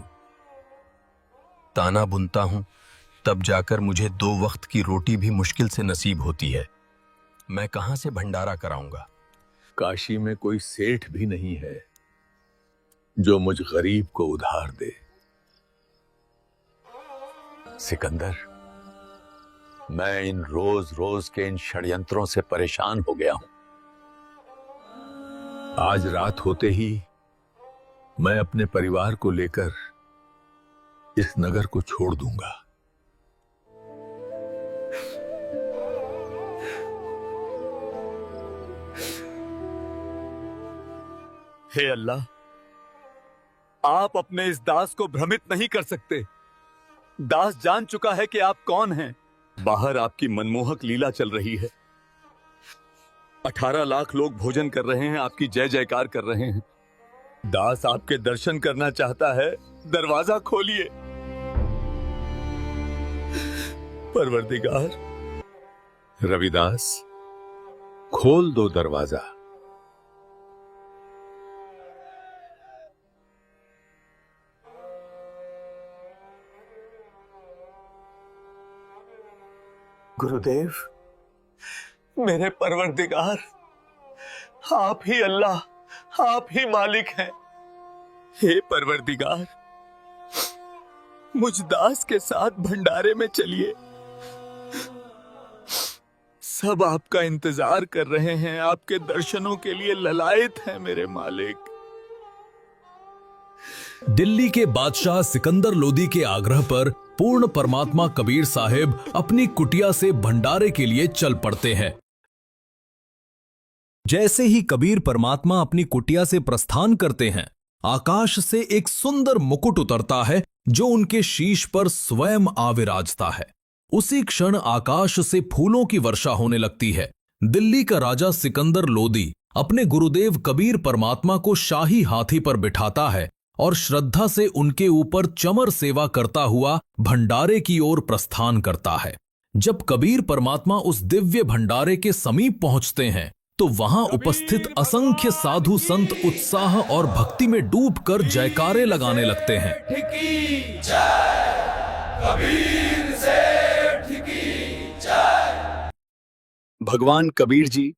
ताना बुनता हूं, तब जाकर मुझे 2 वक्त की रोटी भी मुश्किल से नसीब होती है। मैं कहां से भंडारा कराऊंगा? काशी में कोई सेठ भी नहीं है जो मुझ गरीब को उधार दे। सिकंदर, मैं इन रोज रोज के इन षड्यंत्रों से परेशान हो गया हूं। आज रात होते ही मैं अपने परिवार को लेकर इस नगर को छोड़ दूंगा। हे अल्लाह, आप अपने इस दास को भ्रमित नहीं कर सकते। दास जान चुका है कि आप कौन हैं। बाहर आपकी मनमोहक लीला चल रही है। 18 लाख लोग भोजन कर रहे हैं, आपकी जय जयकार कर रहे हैं। दास आपके दर्शन करना चाहता है, दरवाजा खोलिए। परवरदिगार। रविदास, खोल दो दरवाजा। गुरुदेव, मेरे परवरदिगार, आप ही अल्लाह, आप ही मालिक हैं। हे परवरदिगार, मुझ दास के साथ भंडारे में चलिए। सब आपका इंतजार कर रहे हैं, आपके दर्शनों के लिए ललायत हैं मेरे मालिक। दिल्ली के बादशाह सिकंदर लोदी के आग्रह पर पूर्ण परमात्मा कबीर साहिब अपनी कुटिया से भंडारे के लिए चल पड़ते हैं। जैसे ही कबीर परमात्मा अपनी कुटिया से प्रस्थान करते हैं, आकाश से एक सुंदर मुकुट उतरता है जो उनके शीश पर स्वयं आविराजता है। उसी क्षण आकाश से फूलों की वर्षा होने लगती है। दिल्ली का राजा सिकंदर लोदी अपने गुरुदेव कबीर परमात्मा को शाही हाथी पर बिठाता है और श्रद्धा से उनके ऊपर चमर सेवा करता हुआ भंडारे की ओर प्रस्थान करता है। जब कबीर परमात्मा उस दिव्य भंडारे के समीप पहुंचते हैं तो वहां उपस्थित असंख्य साधु संत उत्साह और भक्ति में डूबकर जयकारे लगाने लगते हैं। भगवान कबीर जी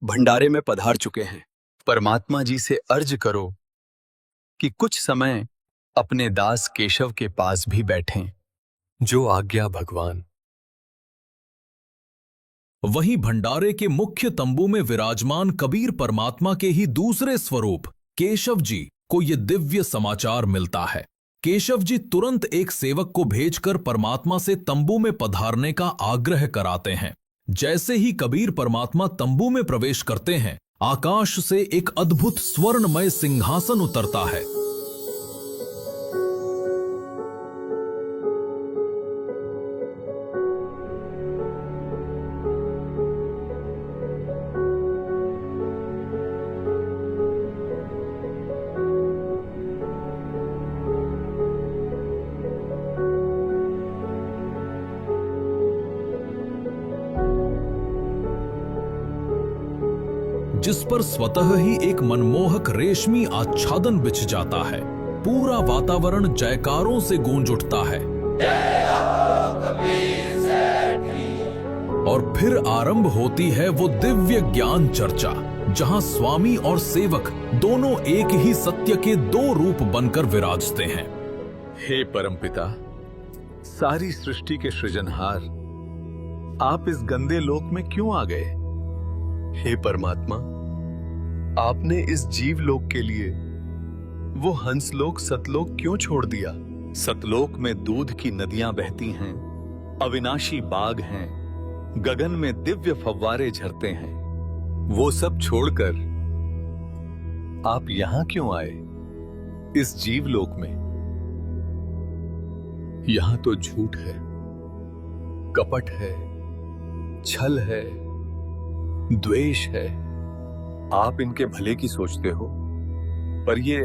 भंडारे में पधार चुके हैं। परमात्मा जी से अर्ज करो कि कुछ समय अपने दास केशव के पास भी बैठें। जो आज्ञा भगवान। वहीं भंडारे के मुख्य तंबू में विराजमान कबीर परमात्मा के ही दूसरे स्वरूप केशव जी को यह दिव्य समाचार मिलता है। केशव जी तुरंत एक सेवक को भेजकर परमात्मा से तंबू में पधारने का आग्रह कराते हैं। जैसे ही कबीर परमात्मा तंबू में प्रवेश करते हैं, आकाश से एक अद्भुत स्वर्णमय सिंहासन उतरता है। जिस पर स्वतः ही एक मनमोहक रेशमी आच्छादन बिछ जाता है। पूरा वातावरण जयकारों से गूंज उठता है और फिर आरंभ होती है वो दिव्य ज्ञान चर्चा, जहां स्वामी और सेवक दोनों एक ही सत्य के दो रूप बनकर विराजते हैं। हे परमपिता, सारी सृष्टि के सृजनहार, आप इस गंदे लोक में क्यों आ गए? हे परमात्मा, आपने इस जीव लोक के लिए वो हंसलोक सतलोक क्यों छोड़ दिया? सतलोक में दूध की नदियां बहती हैं, अविनाशी बाग हैं, गगन में दिव्य फव्वारे झरते हैं। वो सब छोड़कर आप यहां क्यों आए, इस जीव लोक में? यहां तो झूठ है, कपट है, छल है, द्वेष है। आप इनके भले की सोचते हो, पर ये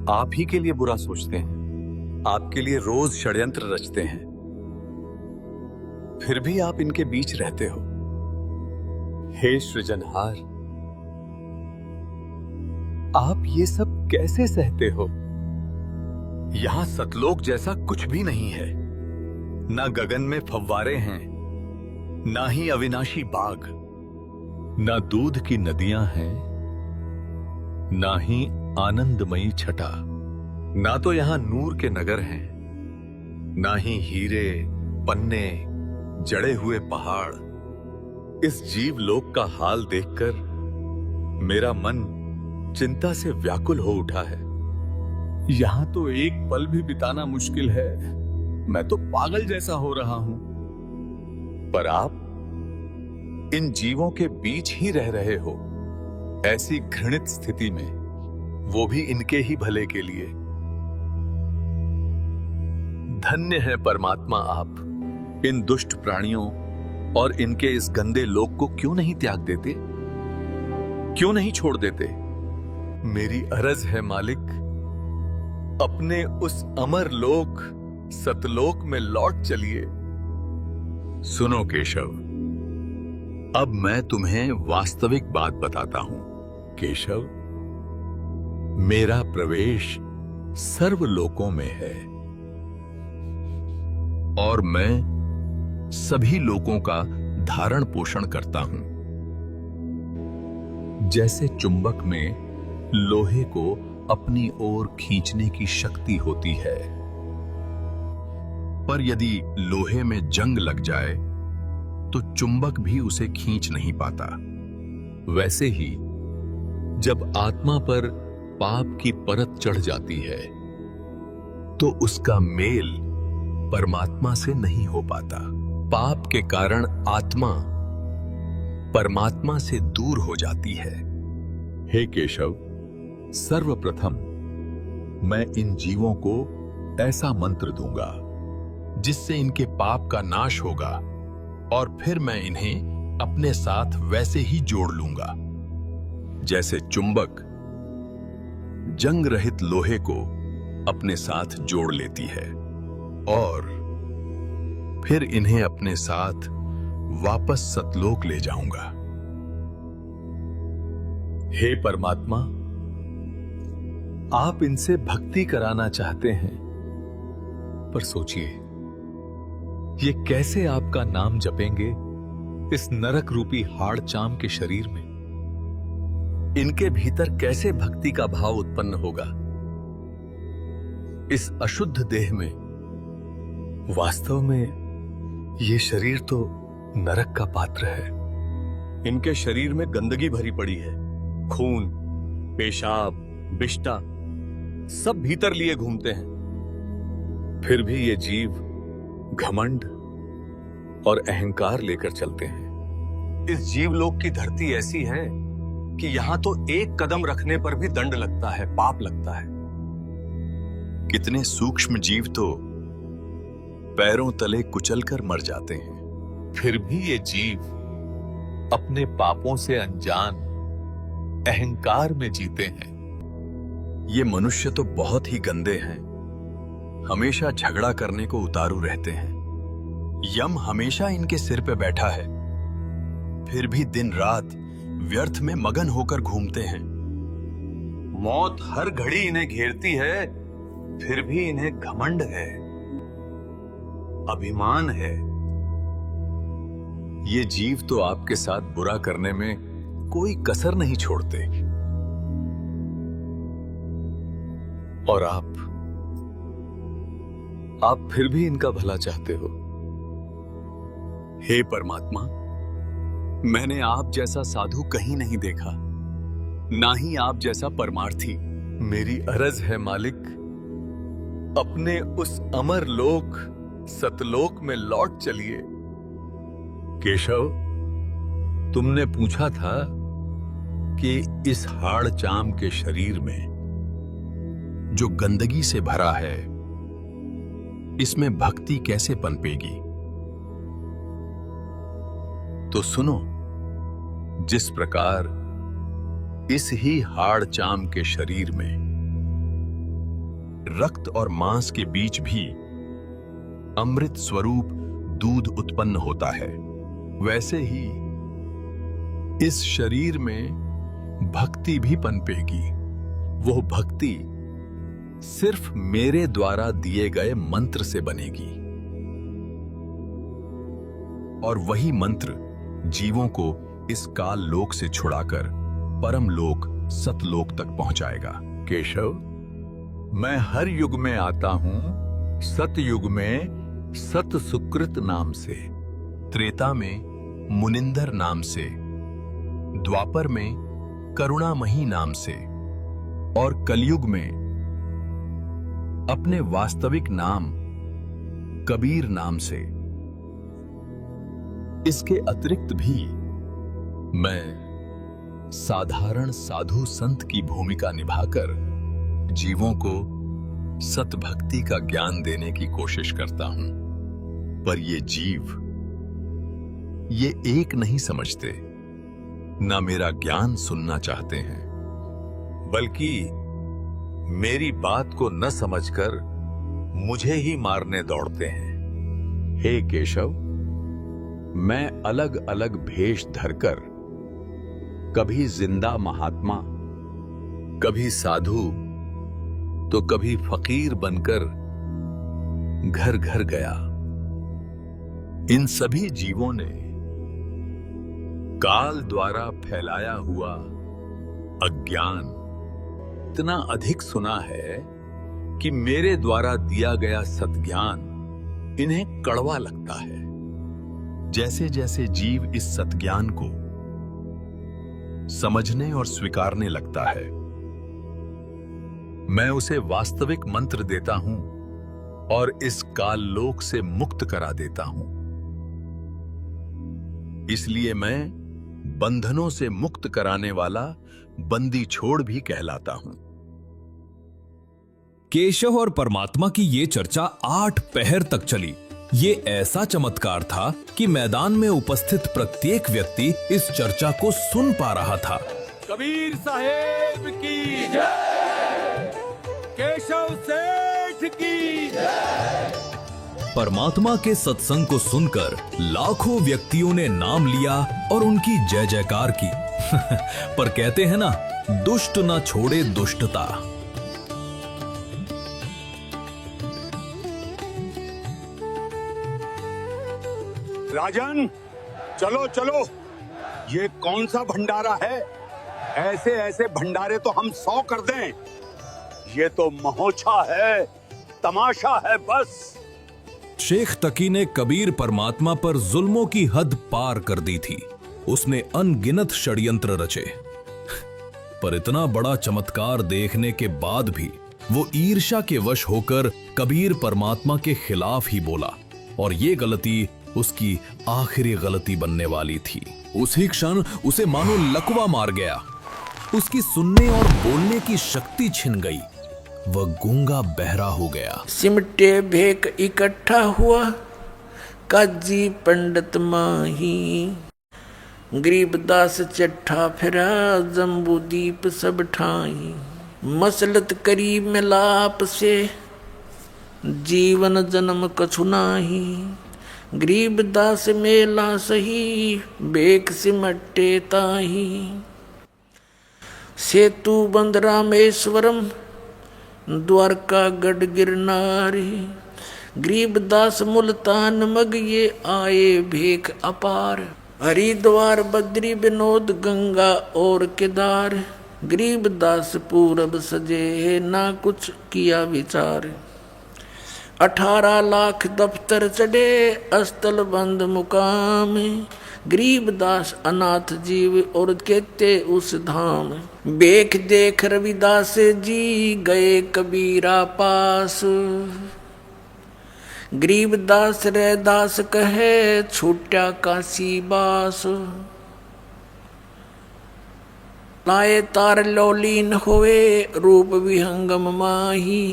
आप ही के लिए बुरा सोचते हैं। आपके लिए रोज षड्यंत्र रचते हैं, फिर भी आप इनके बीच रहते हो। हे सृजनहार, आप ये सब कैसे सहते हो? यहां सतलोक जैसा कुछ भी नहीं है। ना गगन में फव्वारे हैं, ना ही अविनाशी बाग, ना दूध की नदियां हैं, ना ही आनंदमयी छटा। ना तो यहां नूर के नगर हैं, ना ही हीरे पन्ने जड़े हुए पहाड़। इस जीव लोक का हाल देखकर मेरा मन चिंता से व्याकुल हो उठा है। यहां तो एक पल भी बिताना मुश्किल है। मैं तो पागल जैसा हो रहा हूं। पर आप इन जीवों के बीच ही रह रहे हो, ऐसी घृणित स्थिति में, वो भी इनके ही भले के लिए। धन्य है परमात्मा आप। इन दुष्ट प्राणियों और इनके इस गंदे लोक को क्यों नहीं त्याग देते, क्यों नहीं छोड़ देते? मेरी अरज है मालिक, अपने उस अमर लोक सतलोक में लौट चलिए। सुनो केशव, अब मैं तुम्हें वास्तविक बात बताता हूं। केशव, मेरा प्रवेश सर्व लोकों में है और मैं सभी लोकों का धारण पोषण करता हूं। जैसे चुंबक में लोहे को अपनी ओर खींचने की शक्ति होती है, पर यदि लोहे में जंग लग जाए तो चुंबक भी उसे खींच नहीं पाता। वैसे ही जब आत्मा पर पाप की परत चढ़ जाती है तो उसका मेल परमात्मा से नहीं हो पाता। पाप के कारण आत्मा परमात्मा से दूर हो जाती है। हे केशव, सर्वप्रथम मैं इन जीवों को ऐसा मंत्र दूंगा जिससे इनके पाप का नाश होगा और फिर मैं इन्हें अपने साथ वैसे ही जोड़ लूंगा जैसे चुंबक जंग रहित लोहे को अपने साथ जोड़ लेती है, और फिर इन्हें अपने साथ वापस सतलोक ले जाऊंगा। हे परमात्मा, आप इनसे भक्ति कराना चाहते हैं, पर सोचिए ये कैसे आपका नाम जपेंगे इस नरक रूपी हाड़ चाम के शरीर में? इनके भीतर कैसे भक्ति का भाव उत्पन्न होगा इस अशुद्ध देह में? वास्तव में ये शरीर तो नरक का पात्र है। इनके शरीर में गंदगी भरी पड़ी है, खून, पेशाब, बिष्टा सब भीतर लिए घूमते हैं। फिर भी ये जीव घमंड और अहंकार लेकर चलते हैं। इस जीवलोक की धरती ऐसी है कि यहां तो एक कदम रखने पर भी दंड लगता है, पाप लगता है। कितने सूक्ष्म जीव तो पैरों तले कुचलकर मर जाते हैं। फिर भी ये जीव अपने पापों से अनजान अहंकार में जीते हैं। ये मनुष्य तो बहुत ही गंदे हैं, हमेशा झगड़ा करने को उतारू रहते हैं। यम हमेशा इनके सिर पे बैठा है, फिर भी दिन रात व्यर्थ में मगन होकर घूमते हैं। मौत हर घड़ी इन्हें घेरती है, फिर भी इन्हें घमंड है, अभिमान है। ये जीव तो आपके साथ बुरा करने में कोई कसर नहीं छोड़ते। और आप फिर भी इनका भला चाहते हो। हे परमात्मा, मैंने आप जैसा साधु कहीं नहीं देखा, ना ही आप जैसा परमार्थी। मेरी अर्ज है मालिक, अपने उस अमर लोक सतलोक में लौट चलिए। केशव, तुमने पूछा था कि इस हाड़ चाम के शरीर में जो गंदगी से भरा है, इसमें भक्ति कैसे पनपेगी? तो सुनो, जिस प्रकार इस ही हाड़ चाम के शरीर में रक्त और मांस के बीच भी अमृत स्वरूप दूध उत्पन्न होता है, वैसे ही इस शरीर में भक्ति भी पनपेगी। वो भक्ति सिर्फ मेरे द्वारा दिए गए मंत्र से बनेगी, और वही मंत्र जीवों को इस काल लोक से छुड़ाकर परम लोक सतलोक तक पहुंचाएगा। केशव, मैं हर युग में आता हूं, सतयुग में सत सुकृत नाम से, त्रेता में मुनिंदर नाम से, द्वापर में करुणामयी नाम से, और कलयुग में अपने वास्तविक नाम कबीर नाम से। इसके अतिरिक्त भी मैं साधारण साधु संत की भूमिका निभाकर जीवों को सतभक्ति का ज्ञान देने की कोशिश करता हूं, पर ये जीव ये एक नहीं समझते, ना मेरा ज्ञान सुनना चाहते हैं, बल्कि मेरी बात को न समझकर मुझे ही मारने दौड़ते हैं। हे केशव, मैं अलग अलग भेष धरकर कभी जिंदा महात्मा, कभी साधु, तो कभी फकीर बनकर घर घर गया। इन सभी जीवों ने काल द्वारा फैलाया हुआ अज्ञान इतना अधिक सुना है कि मेरे द्वारा दिया गया सत्ज्ञान इन्हें कड़वा लगता है। जैसे जैसे जीव इस सत्ज्ञान को समझने और स्वीकारने लगता है, मैं उसे वास्तविक मंत्र देता हूं और इस काल लोक से मुक्त करा देता हूं। इसलिए मैं बंधनों से मुक्त कराने वाला बंदी छोड़ भी कहलाता हूं। केशव और परमात्मा की ये चर्चा 8 पहर तक चली। ये ऐसा चमत्कार था कि मैदान में उपस्थित प्रत्येक व्यक्ति इस चर्चा को सुन पा रहा था। कबीर साहेब की जय, केशव सेठ की जय। परमात्मा के सत्संग को सुनकर लाखों व्यक्तियों ने नाम लिया और उनकी जय जयकार की। पर कहते हैं ना, दुष्ट ना छोड़े दुष्टता। राजन, चलो चलो, ये कौन सा भंडारा है? ऐसे ऐसे भंडारे तो हम 100 कर दें। ये तो महोत्सव है, तमाशा है बस। शेख तकी ने कबीर परमात्मा पर जुल्मों की हद पार कर दी थी। उसने अनगिनत षड्यंत्र रचे, पर इतना बड़ा चमत्कार देखने के बाद भी वो ईर्ष्या के वश होकर कबीर परमात्मा के खिलाफ ही बोला और ये गलती उसकी आखिरी गलती बनने वाली थी। उसी क्षण उसे मानो लकवा मार गया। उसकी सुनने और बोलने की शक्ति छिन गई। वह गूंगा बहरा हो गया। सिमटे भेक इकट्ठा हुआ काजी पंडित माही, गरीबदास चट्ठा फिरा जम्बूदीप सब ठाई। मसलत करीब मिलाप से जीवन जन्म कछु नाही, गरीबदास मेला सही बेक सिमटे ताही। सेतु बंद रामेश्वरम द्वारका गढ़ गिरनारी, गरीबदास मुल्तान मग ये आए भेक अपार। हरिद्वार बद्री विनोद गंगा और केदार, गरीबदास पूरब सजे ना कुछ किया विचार। 18 लाख दफ्तर चढ़े अस्तल बंद मुकाम, गरीबदास अनाथ जीव और कहते उस धाम। बेख देख रविदास जी गए कबीरा पास, गरीबदास रैदास कहे छूटा काशी बास। लाए तार लौलीन होए रूप विहंगम माही,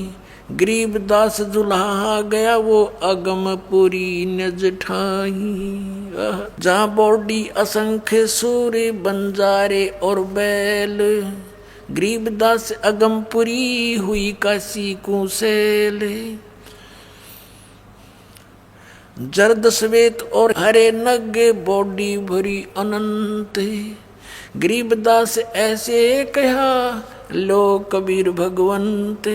गरीबदास दुल्हा गया वो अगमपुरी नज ठाही। जहाँ बॉडी असंख्य सूर्य बंजारे और बैल, गरीबदास अगमपुरी हुई काशी कुसेल। जर्द श्वेत और हरे नग बॉडी भरी अनंत, गरीबदास ऐसे कहा लो कबीर भगवंत।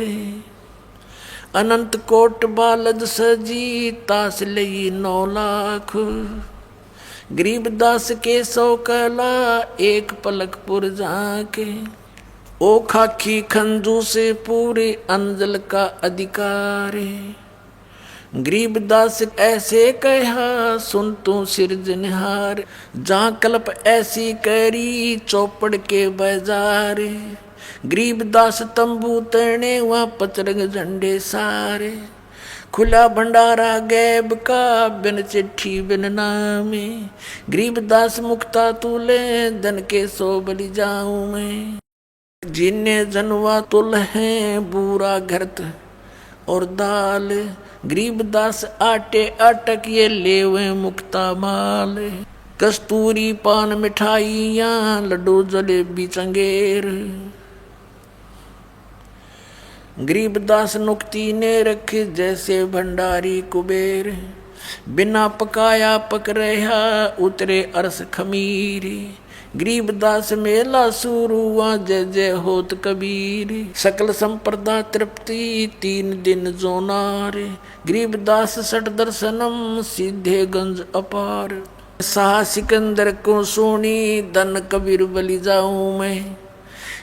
अनंत कोट बालद सजी तास लई 9 लाख, गरीबदास के 100 कला एक पलकपुर जाके। ओ खाकी खंजू से पूरे अंजल का अधिकार, गरीबदास ऐसे कहा सुन तू सिरजनहार। जहाँ कल्प ऐसी करी चौपड़ के बाजार, गरीबदास तंबू तने वहाँ पचरंग झंडे सारे। खुला भंडारा गैब का बिन चिट्ठी बिन नामे, गरीबदास मुक्ता तुले धन के 100 बलि जाऊं मैं। जिन्ने जनवा तुल है बूरा घरत और दाल, गरीबदास आटे अटक ये लेवे मुक्ता माल। कस्तूरी पान मिठाइयाँ लड्डू जलेबी चंगेर, गरीबदास नुक्ती ने रखे जैसे भंडारी कुबेर। बिना पकाया पक रहा उतरे अरस खमीरी, गरीबदास मेला शुरू हुआ जय जय होत कबीर। सकल संप्रदा तृप्ति 3 दिन जोनार, गरीबदास सठ दर्शनम सीधे गंज अपार। शाह सिकंदर को सोनी धन कबीर बलि जाऊं मैं,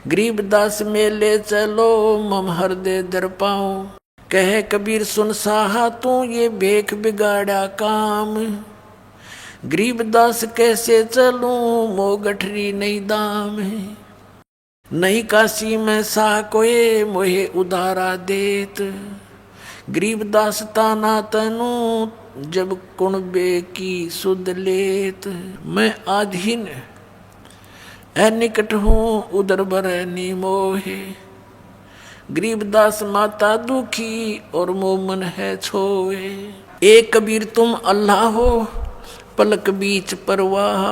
गरीबदास मेले चलो मम हृदय दर पाऊं। कहे कबीर सुन साहा तू ये भेख बिगाड़ा काम, गरीबदास कैसे चलूं मो गठरी नहीं दाम है। नहीं काशी में सा कोई मोहे उधारा देत, गरीबदास ताना तनु जब कुणबे की सुध लेत। मैं आधीन निकट हूँ उदर भरनी मोहे, गरीबदास माता दुखी और मोमन है छोए। एक कबीर तुम अल्लाह हो पलक बीच परवाह,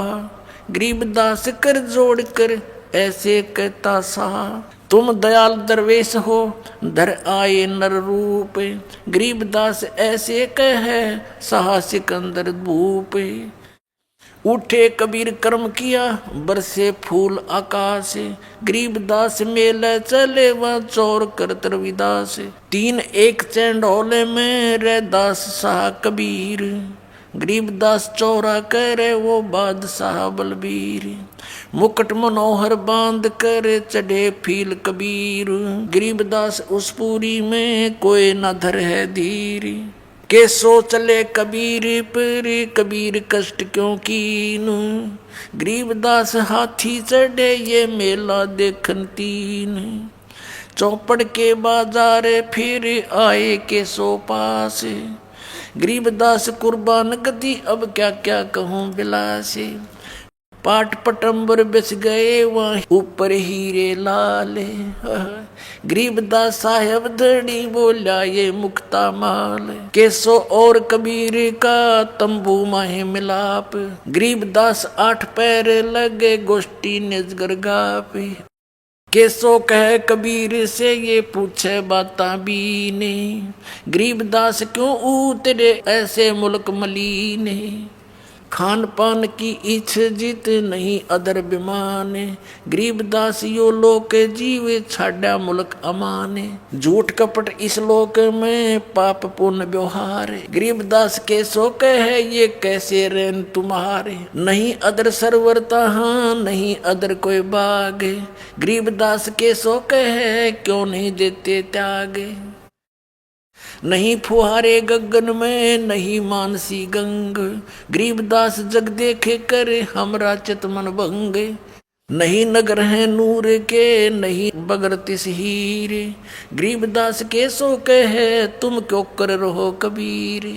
गरीबदास कर जोड़ कर ऐसे कहता सा। तुम दयाल दरवेश हो धर आए नर रूप, गरीबदास ऐसे कहे साहा सिकंदर भूप। उठे कबीर कर्म किया बरसे फूल आकाश, गरीबदास मेले चले वह चौर कर रविदास। 3 एक चंडोले में रैदास साह कबीर, गरीबदास चौरा करे वो बादशाह बलबीर। मुकुट मनोहर बांध कर चढ़े फील कबीर, गरीबदास उस पूरी में कोई न धर है धीर। के सो चले कबीर पर कबीर कष्ट क्यों कीन, गरीबदास हाथी चढ़े ये मेला देखन 3। चौपड़ के बाजार फिर आए के सो पास, गरीबदास कुर्बान गति अब क्या क्या कहूँ बिलासे। पाट पटंबर बस गए वहाँ ऊपर हीरे लाल, गरीबदास साहब धड़ी बोला ये मुक्ता माल। केसो और कबीर का तंबू माहे मिलाप, गरीबदास 8 पैर लगे गोष्ठी निजगर गाप। केसो कह कबीर से ये पूछे बाता बीने, गरीबदास क्यों उतरे ऐसे मुल्क मलीने। खान पान की इच्छ जित नहीं अदर बिमाने, गरीबदास यो लोक जीवे छाड़ा मुल्क अमाने। झूठ कपट इस लोक में पाप पुण्य व्यवहार, गरीबदास के सो कहे ये कैसे रैन तुम्हारे। नहीं अदर सरवरता हाँ नहीं अदर कोई बाग, गरीबदास के सो कहे क्यों नहीं देते त्याग। नहीं फुहारे गगन में नहीं मानसी गंग, गरीबदास जग देखे करे हमरा चितमन भंग। नहीं नगर है नूर के नहीं बगर तिस हीरे, गरीबदास के सो कहे तुम क्यों कर रहो कबीर।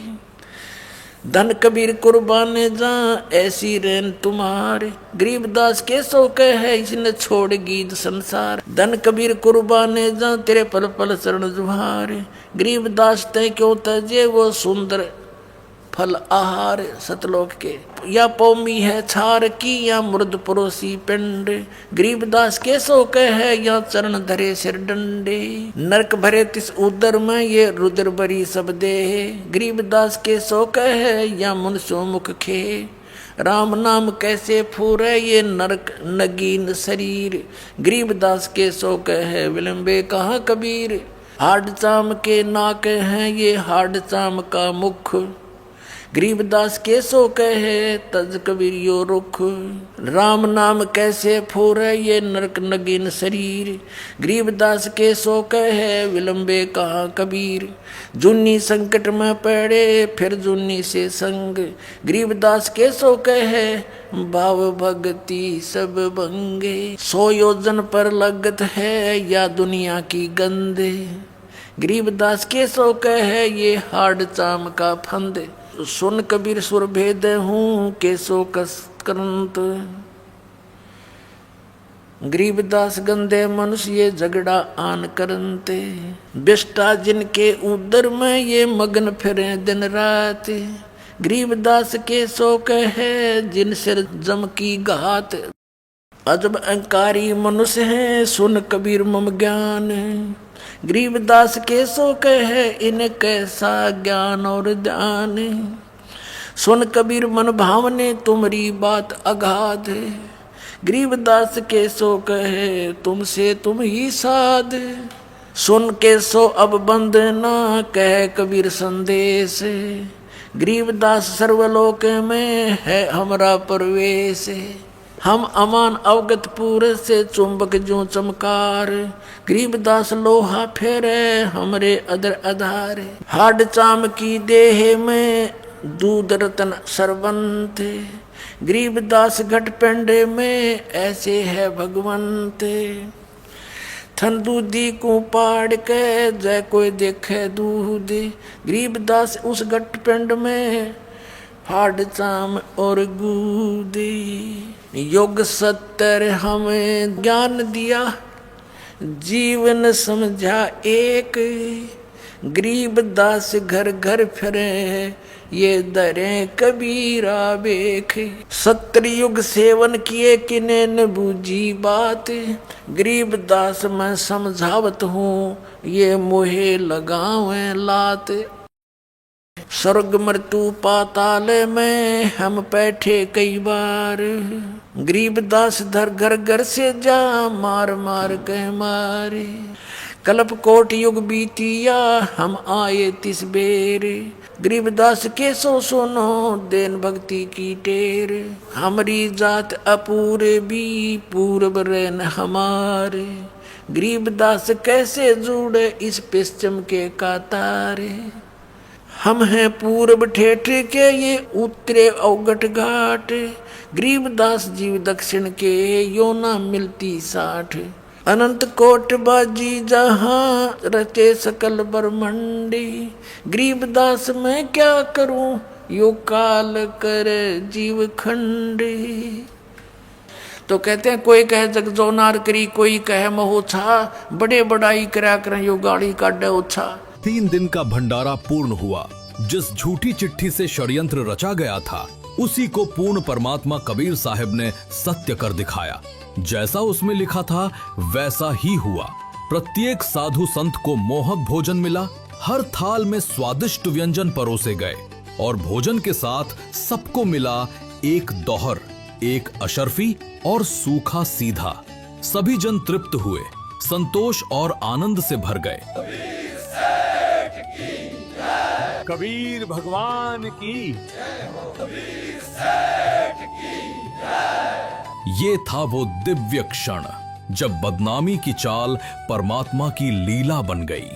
धन कबीर कुर्बान जा ऐसी रैन तुम्हारे, गरीबदास के सो कहे इसने छोड़ गीत संसार। धन कबीर कुर्बान जा तेरे पल पल शरण जुहारे, गरीबदास ते क्यों तजे वो सुंदर फल आहार। सतलोक के या पौमी है छार की या मुर्द परोसी पिंड, गरीबदास के सो कहे या चरण धरे सिर डंडे। नरक भरे तिस उदर में ये रुद्र बरी सब दे, गरीबदास के सो कहे या मुनसो मुख खे। राम नाम कैसे फूरे ये नरक नगीन शरीर, गरीबदास के सो कहे विलंबे कहाँ कबीर। हाड चाम के नाक हैं ये हाड चाम का मुख, गरीबदास के सो कहे तज कबीर यो रुख। राम नाम कैसे फूरे ये नरक नगीन शरीर, गरीबदास के सो कहे विलंबे कहाँ कबीर। जुन्नी संकट में पड़े फिर जुन्नी से संग, गरीबदास के सो कहे भाव भक्ति सब भंगे। 100 योजन पर लगत है या दुनिया की गंदे, गरीबदास के सो कहे ये हाड चाम का फंदे। सुन कबीर सुर भेद हूँ केसो कस करंत, गरीबदास गंदे मनुष्य ये झगड़ा आन करंते। बिष्टा जिनके उदर में ये मगन फिरे दिन रात, गरीबदास के सो कहे जिन सिर जम की घात। अजब अहंकारी मनुष्य है सुन कबीर मम ज्ञान, गरीबदास के सो कहे इन कैसा ज्ञान और ध्यान। सुन कबीर मन भावने तुम्हारी बात अगाध, गरीबदास के सो कहे तुमसे तुम ही साध। सुन के सो अब बंद ना कहे कबीर संदेश, गरीबदास सर्वलोक में है हमरा प्रवेश। हम अमान अवगत पूरे से चुंबक जो चमकार, गरीबदास लोहा फेरे हमरे अदर आधार। हाड चाम की देह में दूध रतन सरवंत, गरीबदास घट पेंडे में ऐसे है भगवंत। थन दूधी को पाड़ के जय कोई देखे दूध, गरीबदास उस घट पेंड में हाड चाम और गूदी। योग सत्तर हमें ज्ञान दिया जीवन समझा एक, गरीबदास घर घर फिरे ये दरे कबीरा बेख। 70 युग सेवन किए किने न बूझी बात, गरीबदास मैं समझावत हूँ ये मोहे लगावे लात। स्वर्ग मृत्यु पाताल में हम बैठे कई बार, गरीबदास धर घर घर से जा मार मार के मारे। कल्प कोट युग बीतिया हम आए तिस बेर, गरीबदास के सो सुनो देन भक्ति की टेर। हमारी जात अपूरे भी पूर्व रेन हमारे, गरीबदास कैसे जुड़े इस पश्चिम के कातारे। हम हैं पूर्व ठेठ के ये उत्तरे अवगट घाट, गरीबदास जीव दक्षिण के यो ना मिलती साठ। अनंत कोट बाजी जहाँ रचे सकल ब्रह्मंडी, गरीबदास मैं क्या करूं यो काल कर जीव खंडी। तो कहते हैं कोई कहे जग जोनार करी, कोई कहे महोछा, बड़े बड़ाई करा कर यो गाड़ी काटे ओछा। 3 दिन का भंडारा पूर्ण हुआ। जिस झूठी चिट्ठी से षड्यंत्र रचा गया था उसी को पूर्ण परमात्मा कबीर साहब ने सत्य कर दिखाया। जैसा उसमें लिखा था वैसा ही हुआ। प्रत्येक साधु संत को मोहक भोजन मिला। हर थाल में स्वादिष्ट व्यंजन परोसे गए और भोजन के साथ सबको मिला एक दोहर, एक अशर्फी और सूखा सीधा। सभी जन तृप्त हुए, संतोष और आनंद से भर गए। कबीर भगवान की। ये था वो दिव्य क्षण जब बदनामी की चाल परमात्मा की लीला बन गई।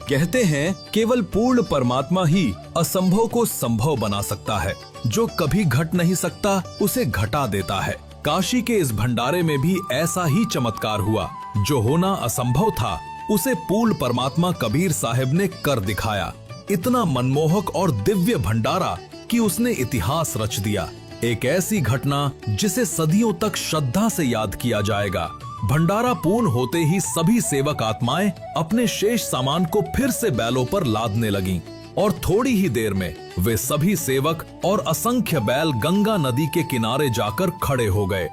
कहते हैं केवल पूर्ण परमात्मा ही असंभव को संभव बना सकता है। जो कभी घट नहीं सकता उसे घटा देता है। काशी के इस भंडारे में भी ऐसा ही चमत्कार हुआ। जो होना असंभव था उसे पूर्ण परमात्मा कबीर साहब ने कर दिखाया। इतना मनमोहक और दिव्य भंडारा कि उसने इतिहास रच दिया। एक ऐसी घटना जिसे सदियों तक श्रद्धा से याद किया जाएगा। भंडारा पूर्ण होते ही सभी सेवक आत्माएं अपने शेष सामान को फिर से बैलों पर लादने लगीं और थोड़ी ही देर में वे सभी सेवक और असंख्य बैल गंगा नदी के किनारे जाकर खड़े हो गए।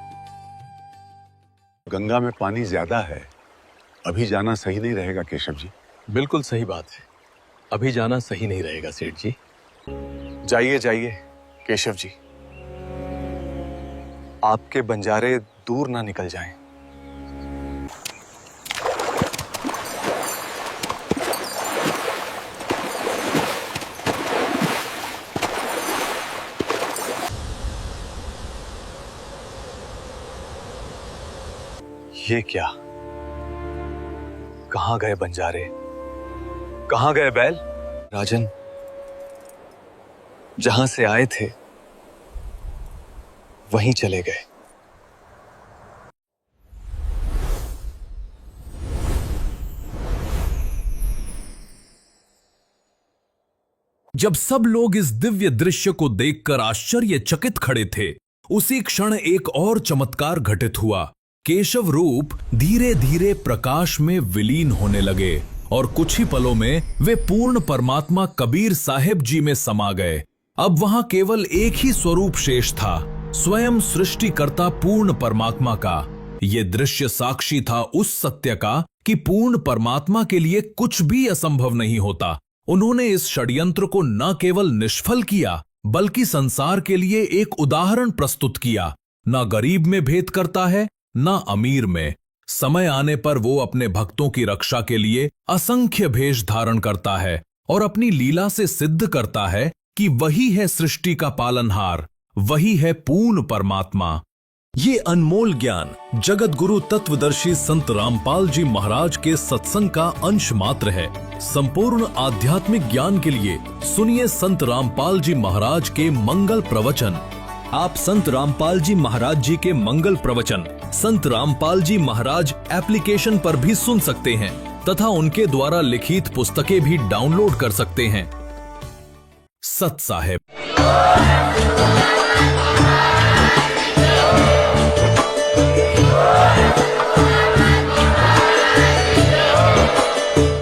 गंगा में पानी ज्यादा है, अभी जाना सही नहीं रहेगा केशव जी। बिल्कुल सही बात है, अभी जाना सही नहीं रहेगा सेठ जी। जाइए जाइए केशव जी, आपके बंजारे दूर ना निकल जाएं। ये क्या, कहां गए बंजारे, कहां गए बैल? राजन, जहां से आए थे वहीं चले गए। जब सब लोग इस दिव्य दृश्य को देखकर आश्चर्यचकित खड़े थे, उसी क्षण एक और चमत्कार घटित हुआ। केशव रूप धीरे धीरे प्रकाश में विलीन होने लगे और कुछ ही पलों में वे पूर्ण परमात्मा कबीर साहिब जी में समा गए। अब वहां केवल एक ही स्वरूप शेष था, स्वयं सृष्टिकर्ता पूर्ण परमात्मा का। ये दृश्य साक्षी था उस सत्य का कि पूर्ण परमात्मा के लिए कुछ भी असंभव नहीं होता। उन्होंने इस षड्यंत्र को न केवल निष्फल किया बल्कि संसार के लिए एक उदाहरण प्रस्तुत किया। न गरीब में भेद करता है न अमीर में। समय आने पर वो अपने भक्तों की रक्षा के लिए असंख्य भेष धारण करता है और अपनी लीला से सिद्ध करता है कि वही है सृष्टि का पालनहार, वही है पूर्ण परमात्मा। ये अनमोल ज्ञान जगत गुरु तत्वदर्शी संत रामपाल जी महाराज के सत्संग का अंश मात्र है। संपूर्ण आध्यात्मिक ज्ञान के लिए सुनिए संत रामपाल जी महाराज के मंगल प्रवचन। आप संत रामपाल जी महाराज जी के मंगल प्रवचन संत रामपाल जी महाराज एप्लीकेशन पर भी सुन सकते हैं तथा उनके द्वारा लिखित पुस्तकें भी डाउनलोड कर सकते हैं। सत साहिब।